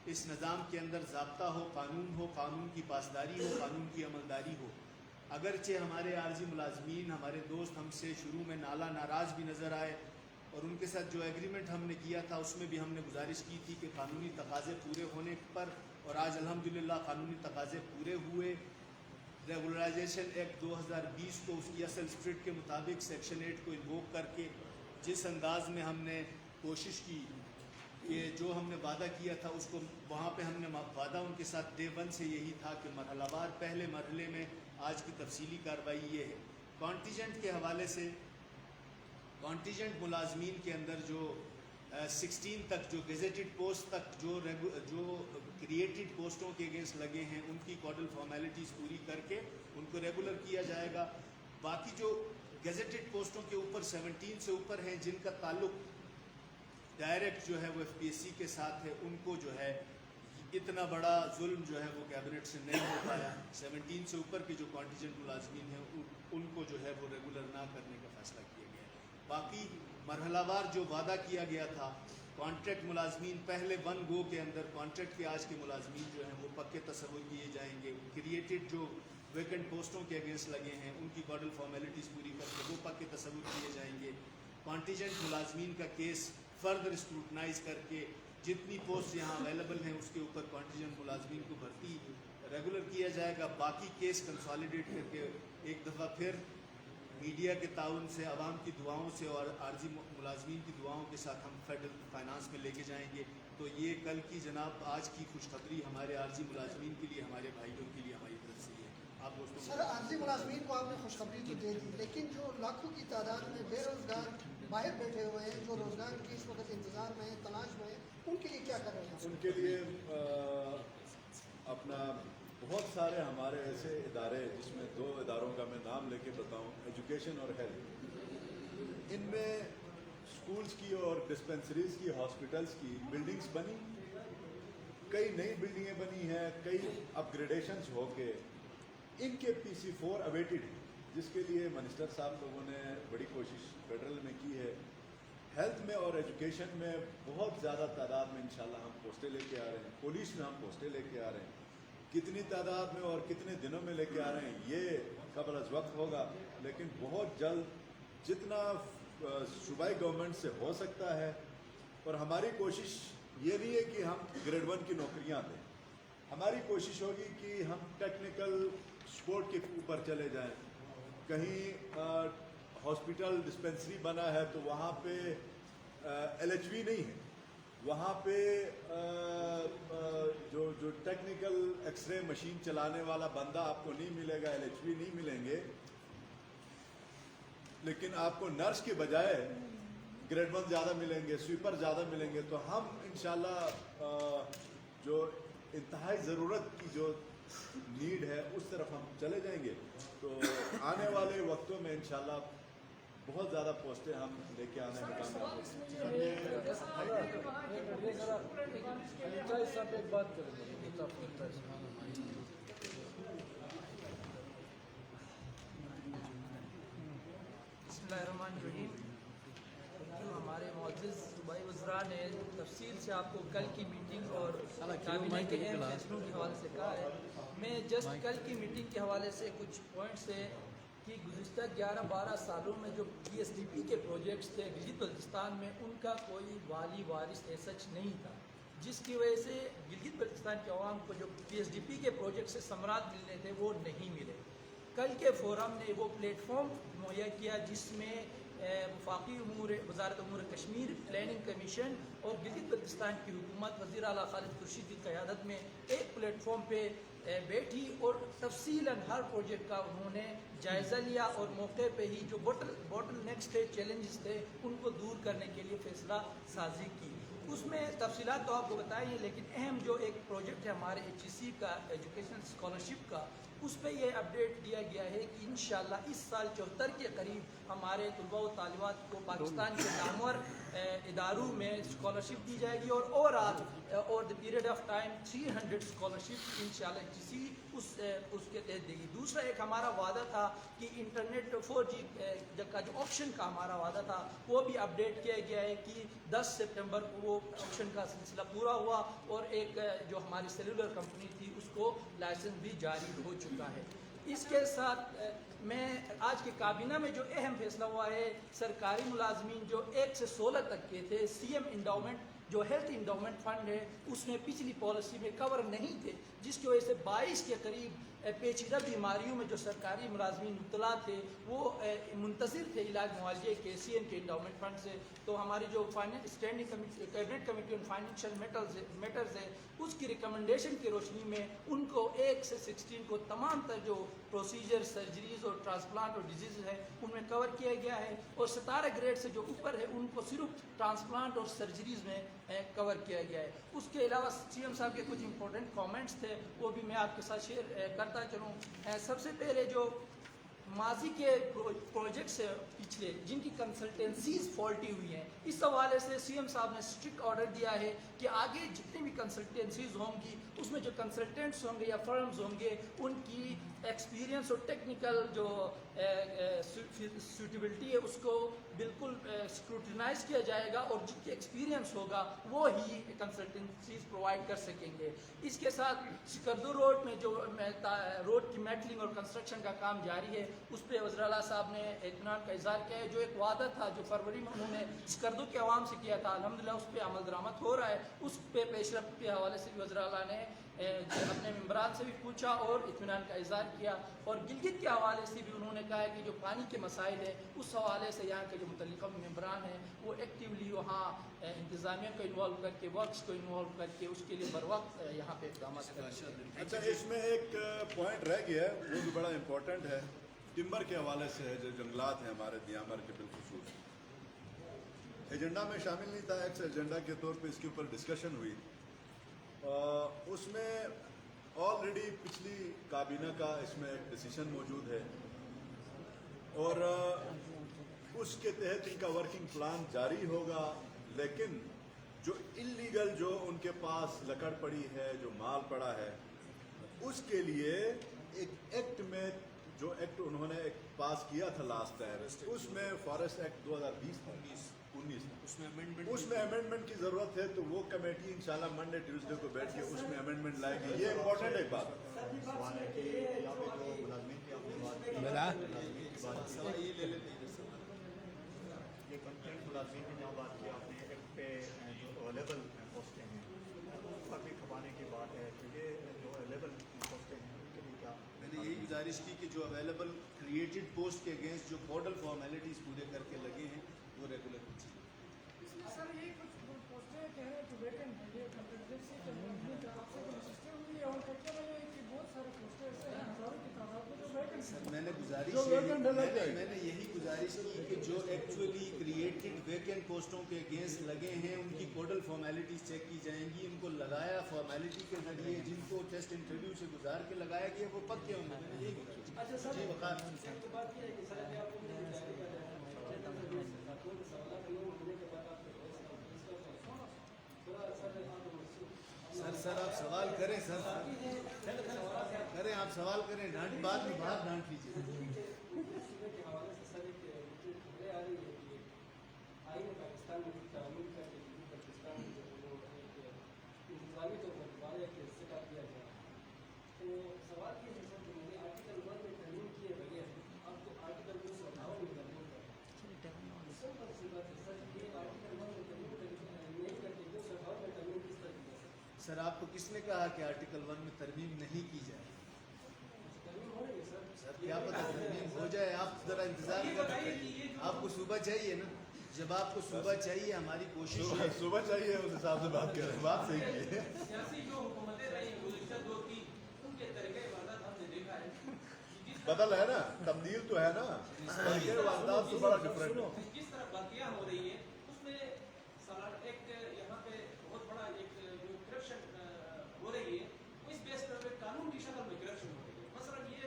इस निज़ाम के अंदर ज़ाब्ता हो, कानून की पासदारी हो, कानून की अमलदारी हो। अगरचे हमारे आर्जी मुलाजमीन, हमारे दोस्त हमसे शुरू में नाला नाराज़ भी नज़र आए और उनके साथ जो एग्रीमेंट हमने किया था उसमें भी हमने गुजारिश की थी कि कानूनी तकाजे पूरे होने पर, और आज अल्हम्दुलिल्लाह कानूनी तकाजे पूरे हुए। रेगुलराइजेशन एक्ट 2020 को उसकी असल स्पिरिट के मुताबिक सेक्शन 8 को इन्वोक करके जिस अंदाज में हमने कोशिश की कि जो हमने वादा किया था उसको, वहाँ पे हमने वादा उनके साथ डे वन से यही था कि मरहलावार पहले मरहले में आज की तफसीली कार्रवाई ये है। कॉन्टीजेंट के हवाले से, कॉन्टीजेंट मुलाजमीन के अंदर जो 16 तक जो गेजेटेड पोस्ट तक जो क्रिएटेड पोस्टों के अगेंस्ट लगे हैं उनकी कोडल फॉर्मेलिटीज़ पूरी करके उनको रेगुलर किया जाएगा। बाकी जो गेजेटेड पोस्टों के ऊपर 17 से ऊपर हैं जिनका ताल्लुक डायरेक्ट जो है वो FPSC के साथ है, उनको जो है इतना बड़ा जुल्म जो है वो कैबिनेट से नहीं हो पाया। 17 से ऊपर के जो कॉन्टीजेंट मुलाजमीन हैं उनको जो है वो रेगुलर ना करने का फैसला किया गया है। बाकी मरहलावार जो वादा किया गया था, कॉन्ट्रैक्ट मुलाजमीन पहले 1 गो के अंदर कॉन्ट्रैक्ट के आज के मुलाजमीन जो हैं वो पक्के तस्वुर किए जाएंगे। क्रिएटेड जो वैकेंट पोस्टों के अगेंस्ट लगे हैं उनकी कोडल फॉर्मेलिटीज़ पूरी करके वो पक्के तस्वुर किए जाएंगे। कॉन्टीजेंट मुलाजमीन का केस फर्दर स्क्रूटनाइज करके जितनी पोस्ट यहाँ अवेलेबल हैं उसके ऊपर कॉन्टीजेंट मुलाजमीन को भर्ती रेगुलर किया जाएगा। बाकी केस कंसोलिडेट करके एक दफ़ा फिर मीडिया के ताउन से, आवाम की दुआओं से और आर्जी मुलाजमीन की दुआओं के साथ हम फेडरल फाइनेंस में लेके जाएंगे। तो ये कल की जनाब आज की खुशखबरी हमारे आर्जी मुलाजमीन के लिए, हमारे भाइयों के लिए हमारी तरफ से है। आप दोस्तों सर, आर्जी मुलाजमीन को आपने खुशखबरी तो दे दी, लेकिन जो लाखों की तादाद में बेरोजगार बाहर बैठे हुए हैं, जो रोजगार की इस वक्त इंतजार में है, तलाश में है, उनके लिए क्या कर रहे हैं? उनके लिए अपना बहुत सारे हमारे ऐसे इदारे, जिसमें 2 इदारों का मैं नाम लेके बताऊं, एजुकेशन और हेल्थ, इनमें स्कूल्स की और डिस्पेंसरीज की, हॉस्पिटल्स की बिल्डिंग्स बनी, कई नई बिल्डिंगें बनी हैं, कई अपग्रेडेशंस होके इनके PC4 अवेटेड हैं, जिसके लिए मिनिस्टर साहब लोगों ने बड़ी कोशिश फेडरल में की है। हेल्थ में और एजुकेशन में बहुत ज़्यादा तादाद में इंशाल्लाह हम पोस्टें लेके आ रहे हैं। पुलिस में हम पोस्टें लेके आ रहे हैं। कितनी तादाद में और कितने दिनों में लेके आ रहे हैं ये कबल अज़ वक्त होगा, लेकिन बहुत जल्द जितना सूबाई गवर्नमेंट से हो सकता है। और हमारी कोशिश ये नहीं है कि हम ग्रेड 1 की नौकरियां दें, हमारी कोशिश होगी कि हम टेक्निकल सपोर्ट के ऊपर चले जाएं। कहीं हॉस्पिटल डिस्पेंसरी बना है तो वहाँ पे LHV नहीं है, वहाँ पे जो टेक्निकल एक्सरे मशीन चलाने वाला बंदा आपको नहीं मिलेगा, LHV नहीं मिलेंगे, लेकिन आपको नर्स के बजाय ग्रेड 1 ज़्यादा मिलेंगे, स्वीपर ज़्यादा मिलेंगे, तो हम इंशाल्लाह जो इंतहाई ज़रूरत की जो नीड है उस तरफ हम चले जाएंगे। तो आने वाले वक्तों में इंशाल्लाह बहुत ज़्यादा पोस्टें हम लेके आने का काम करेंगे। एक बात करेंगे। बिस्मिल्लाहिर्रहमानिर्रहीम। जो हमारे मुअज़्ज़िज़ सूबाई वज़रा ने तफसील से आपको कल की मीटिंग और काबीना के अहम फैसलों के हवाले से कहा है, मैं जस्ट कल की मीटिंग के हवाले से कुछ पॉइंट्स है कि गुज़िश्ता 11-12 सालों में जो PSDP के प्रोजेक्ट्स थे गिलगित बल्तिस्तान में, उनका कोई वाली वारिस सच नहीं था, जिसकी वजह से गिलगित बल्तिस्तान के अवाम को जो PSDP के प्रोजेक्ट से समरात मिलने थे वो नहीं मिले। कल के फोरम ने वो प्लेटफॉर्म मुहैया किया जिसमें वफाकी उमूर वज़ारत उमूर कश्मीर, प्लानिंग कमीशन और गिलगित बल्तिस्तान की हुकूमत वज़ीर आला खालिद खुर्शीद की क़यादत में एक प्लेटफॉर्म पे बैठी और तफसीलन हर प्रोजेक्ट का उन्होंने जायज़ा लिया और मौके पे ही जो बॉटल नेक्स्ट थे, चैलेंजेस थे, उनको दूर करने के लिए फ़ैसला साजी की। उसमें तफसीलात तो आपको बताई हैं, लेकिन अहम जो एक प्रोजेक्ट है हमारे HEC का एजुकेशन स्कॉलरशिप का, उस पर यह अपडेट दिया गया है कि इंशाल्लाह इस साल 74 के करीब हमारे तलबा व तालिबात को पाकिस्तान के नामवर इदारों में स्कॉलरशिप दी जाएगी और ओवरऑल और the period of time 300 scholarship इंशाल्लाह HEC उसके तहत देगी। दूसरा एक हमारा वादा था कि इंटरनेट 4G का जो ऑप्शन का हमारा वादा था वो भी अपडेट किया गया है कि 10 सितंबर को वो ऑप्शन का सिलसिला पूरा हुआ और एक जो हमारी सेलुलर कंपनी थी उसको लाइसेंस भी जारी हो चुका है। इसके साथ मैं आज के काबीना में जो अहम फैसला हुआ है, सरकारी मुलाजमीन जो 1 से 16 तक के थे, CM इंडाउमेंट जो हेल्थ इंडाउमेंट फंड है उसमें पिछली पॉलिसी में कवर नहीं थे, जिसकी वजह से 22 के करीब पेचीदा बीमारियों में जो सरकारी मुलाजमीन मुब्तला थे वो मुंतज़िर थे इलाज मुआवजे के CM के इंडाउमेंट फंड से। तो हमारी जो standing cabinet committee on financial matters है उसकी रिकमेंडेशन की रोशनी में उनको 1 से 16 को तमाम तर जो प्रोसीजर, सर्जरीज और ट्रांसप्लांट और डिजीज़ है उनमें कवर किया गया है और 17 ग्रेड से जो ऊपर है उनको सिर्फ ट्रांसप्लांट और सर्जरीज में कवर किया गया है। उसके अलावा CM साहब के कुछ इंपॉर्टेंट कमेंट्स थे वो भी मैं आपके साथ शेयर करता चलूँ। सबसे पहले जो माजी के प्रोजेक्ट्स है पिछले जिनकी कंसल्टेंसीज फॉल्टी हुई हैं, इस हवाले से CM साहब ने स्ट्रिक्ट ऑर्डर दिया है कि आगे जितनी भी कंसल्टेंसीज होंगी उसमें जो कंसल्टेंट्स होंगे या फर्म्स होंगे उनकी एक्सपीरियंस और टेक्निकल जो सूटेबिलिटी है उसको बिल्कुल स्क्रूटिनाइज किया जाएगा और जिनकी एक्सपीरियंस होगा वो ही कंसल्टेंसीज प्रोवाइड कर सकेंगे। इसके साथ स्कर्दू रोड में जो रोड की मेटलिंग और कंस्ट्रक्शन का काम जारी है उस पर वज़ीर आला साहब ने इत्मीनान का इज़हार किया है। जो एक वादा था जो फरवरी में उन्होंने स्कर्दू के अवाम से किया था, अल्हम्दुलिल्लाह उस पर अमल दरामद हो रहा है। उस पर पेशरफ के हवाले से भी वज़ीर आला ने अपने मेंबरान से भी पूछा और इत्मीनान का इज़हार किया और गिलगित के हवाले से भी उन्होंने कहा है कि जो पानी के मसाइल है उस हवाले से यहाँ के जो मुतल्लिक़ा मेंबरान हैं वो एक्टिवली वहाँ इंतज़ामिया को इन्वॉल्व करके, वर्क्स को इन्वॉल्व करके उसके लिए बर वक्त यहाँ पे इक़दाम करें। अच्छा, इसमें एक पॉइंट रह गया है वो भी बड़ा इम्पोर्टेंट है, टिम्बर के हवाले से है। जो जंगलात हैं हमारे दियामर के बिलखुसूस एजेंडा में शामिल नहीं था, एक्स एजेंडा के तौर पे इसके ऊपर डिस्कशन हुई। उसमें ऑलरेडी पिछली काबीना का इसमें एक डिसीजन मौजूद है और उसके तहत इनका वर्किंग प्लान जारी होगा। लेकिन जो इलीगल जो उनके पास लकड़ पड़ी है, जो माल पड़ा है, उसके लिए एक एक्ट में जो एक्ट उन्होंने एक पास किया था लास्ट टाइम, उसमें फॉरेस्ट एक्ट 2020 उसमें अमेंडमेंट की ज़रूरत है। तो वो कमेटी इंशाल्लाह मंडे ट्यूसडे को बैठ के उसमें अमेंडमेंट लाएगी। ये इम्पोर्टेंट एक बात ये कंप्लेंट मुलाज़मीन की जहाँ बात की आपने एक्ट पे जो अवेलेबल पोस्टें हैं पर भी खपाने की बात है, तो ये जो अवेलेबल पोस्टें हैं उनके लिए क्या? मैंने यही गुजारिश की कि जो अवेलेबल क्रिएटेड पोस्ट के अगेंस्ट जो मॉडल फॉर्मेलिटीज़ पूरे करके लगे हैं वो रेगुलर कीजिए। सर ये कुछ पोस्टें कह रहे हैं कि वेकेंट है, ये कंप्यूटरेंसी के आपसे कोई सिस्टम हुई है और कहते हैं कि बहुत सारे पोस्टें ऐसे हैं हज़ारों की तादाद में जो वेकेंट। सर मैंने मैंने गुजारिश जो vacant है, लग जाएगा। मैंने यही गुजारिश की कि जो एक्चुअली क्रिएटेड वेकेंट पोस्टों के अगेंस्ट लगे हैं उनकी कोडल फॉर्मेलिटीज चेक की जाएंगी। इनको लगाया फॉर्मेलिटी के जरिए, जिनको टेस्ट इंटरव्यू से गुजार के लगाया गया वो पक्के होंगे। मैंने यही गुजारिश। अच्छा सर, जी वक़ार। एक तो बात ये है कि सर अभी आपको मुझे जारी कर रहे हैं छात्रों के सवाल होने के बाद आप थोड़ा सर आप सवाल करें, सर करें, आप सवाल करें, डांट बाद में बाहर डांट लीजिए। के हवाले से सर एक खबरें आ रही है कि आईन पाकिस्तान में कानून का पाकिस्तान जो वो एक इंतजामी तौर पर दोबारा एक हिस्सा दिया गया। तो सवाल ये है सर कि मैंने आर्टिकल 1 में तरमीम किए बगैर आपको आर्टिकल 258 में तरमीम करना सिंपल सी बात है सर। ये आर्टिकल 1 में तरमीम नहीं करके 258 में तरमीम किस तरह की जा सकती सर आपको किसने कहा कि आर्टिकल 1 में तरमीम नहीं की जाए? है? तरमीम हो रही है सर। सर क्या पता तरमीम हो जाए, आप जरा इंतजार करें। आपको सुबह चाहिए ना, जब आपको सुबह चाहिए हमारी कोशिश है। सुबह चाहिए, उस हिसाब से बात कर रहे हैं। बात सही की है। सियासी जो हुकूमतें रही गुज़िश्ता दो की उनके तरीके वारदात हमने देखा है कि बदल है ना, तब्दील तो है ना, तरीके वारदात तो बड़ा डिफरेंट है। जिस तरह बर्तियाँ हो रही है उसमें एक यहाँ पे बहुत बड़ा एक जो करप्शन हो रही है वो इस बेस पर कानून की शक्ल में करप्शन हो रही है। मसलन ये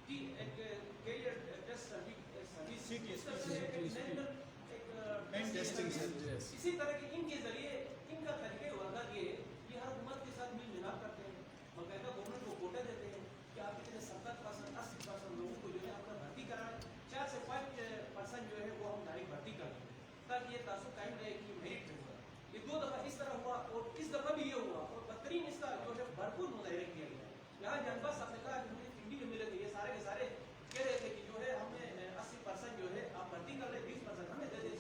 कि एक कैरियर टेस्ट टेस्टिंग सर्विस इसी तरह के इनके जरिए इनका तरीके वारदात ये है कि हर हुकूमत के साथ मिल मिलाप करते हैं, बाकायदा गवर्नमेंट को कोटे देते हैं कि आप इतने 70% 80% लोगों को जो है अपना भर्ती कराएं, 4 से 5% जो है वो हम डायरेक्ट भर्ती कर दें ताकि ये तासुब कायम रहे कि मेरिट होगा। ये 2 दफ़ा इस तरह हुआ और इस दफ़ा भी ये हुआ और बदतरीन इसका जो है भरपूर मुजाहरा किया गया। यहाँ जनता साहब ने कहा कि मुझे टिंडी में मिले थे, ये सारे के सारे कह रहे थे कि जो है हमें 80% जो है आप भर्ती कर ले, 20% हमें दे दें।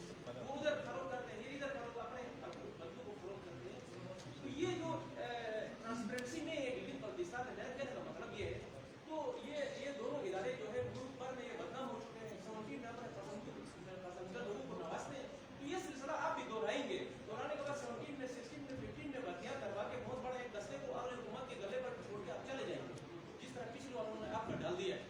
वो उधर फरोख करते हैं, ये इधर फरोख अपने बच्चों को फरोख करते हैं। तो ये जो ट्रांसपेरेंसी में एक विभिन्न बल्दिस्तान है, मेरा कहने का मतलब ये है तो ये दोनों इदारे जो है मुल्क भर में ये बदनाम हो चुके हैं। 17 में अपने पसंदीदा लोगों को नवाजते हैं। तो ये सिलसिला आप भी दोहराएंगे, दोहराने के बाद 17 में 16 में 15 में भर्तियाँ करवा के बहुत बड़ा एक दस्ते को और हुकूमत के गले पर छोड़ के आप चले जाएंगे जिस तरह पिछले वालों ने आपका डाल दिया है।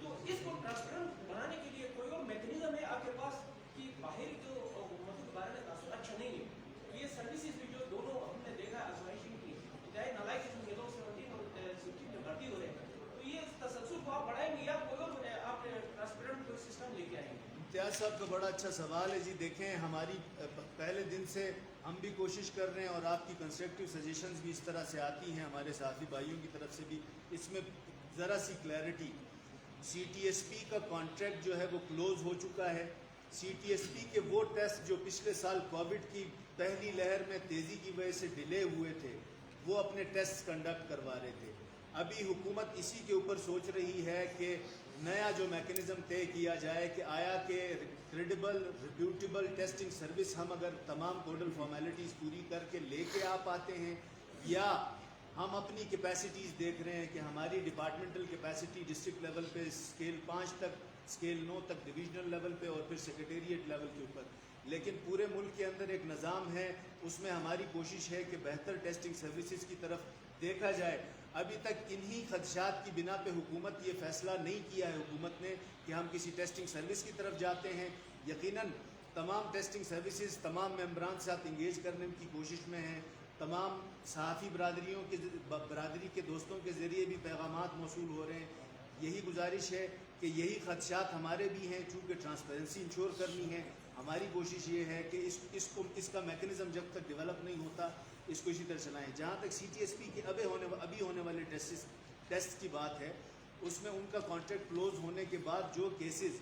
तो इसको ट्रांसपेरेंट बनाने के लिए कोई और मैकेनिज्म है आपके पास कि बाहरी जो हुकूमतों के बारे में तासुर अच्छा नहीं है? तो ये सर्विसेज भी जो दोनों हमने देखा आजमाइशी की चाहे नालायक किस्म के लोग 17 और 16 में भर्ती हो रहे हैं, तो ये तसलसल को आप बढ़ाएंगे या कोई और आप ट्रांसपेरेंट सिस्टम लेके आएंगे? इम्तियाज़ साहब का बड़ा अच्छा सवाल है जी। देखें हमारी पहले दिन से हम भी कोशिश कर रहे हैं और आपकी कंस्ट्रक्टिव सजेशंस भी इस तरह से आती हैं हमारे साथी भाइयों की तरफ से भी। इसमें ज़रा सी क्लैरिटी, CTSP का कॉन्ट्रैक्ट जो है वो क्लोज़ हो चुका है। CTSP के वो टेस्ट जो पिछले साल कोविड की पहली लहर में तेज़ी की वजह से डिले हुए थे वो अपने टेस्ट कंडक्ट करवा रहे थे। अभी हुकूमत इसी के ऊपर सोच रही है कि नया जो मैकेनिज़्म तय किया जाए कि आया कि क्रेडिबल रिप्यूटेबल टेस्टिंग सर्विस हम अगर तमाम कोडल फॉर्मेलिटीज़ पूरी करके लेके आ पाते हैं या हम अपनी कैपेसिटीज़ देख रहे हैं कि हमारी डिपार्टमेंटल कैपेसिटी डिस्ट्रिक्ट लेवल पे स्केल 5 तक, स्केल 9 तक डिवीजनल लेवल पे और फिर सेक्रेटेरिएट लेवल के ऊपर, लेकिन पूरे मुल्क के अंदर एक निज़ाम है, उसमें हमारी कोशिश है कि बेहतर टेस्टिंग सर्विसेज की तरफ देखा जाए। अभी तक इन्हीं खदशात की बिना पे हुकूमत ये फ़ैसला नहीं किया है हुकूमत ने कि हम किसी टेस्टिंग सर्विस की तरफ जाते हैं। यकीनन तमाम टेस्टिंग सर्विसेज तमाम मेंबरान के साथ इंगेज करने की कोशिश में हैं। तमाम सहाफ़ी बरादरी के दोस्तों के ज़रिए भी पैगामात मौसूल हो रहे हैं। यही गुजारिश है कि यही खदशात हमारे भी हैं, चूँकि ट्रांसपेरेंसी इंश्योर करनी है। हमारी कोशिश ये है कि इसका मैकेनिज़्म जब तक डेवलप नहीं होता इसको इसी तरह चलाएं। जहाँ तक CTSP के अभी होने वाले टेस्ट की बात है, उसमें उनका कॉन्ट्रैक्ट क्लोज होने के बाद जो केसेस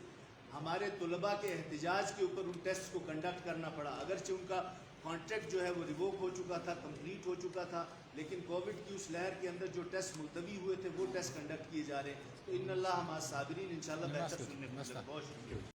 हमारे तलबा के एहतजाज के ऊपर उन टेस्ट को कंडक्ट करना पड़ा, अगरचे उनका कॉन्ट्रैक्ट जो है वो रिवोक हो चुका था, कंप्लीट हो चुका था, लेकिन कोविड की उस लहर के अंदर जो टेस्ट मुलतवी हुए थे वो टेस्ट कंडक्ट किए जा रहे हैं। तो इन्नल्लाह मास साबिरीन, इंशाल्लाह बेहतर सुनने को मिलेगा। बहुत शुक्रिया।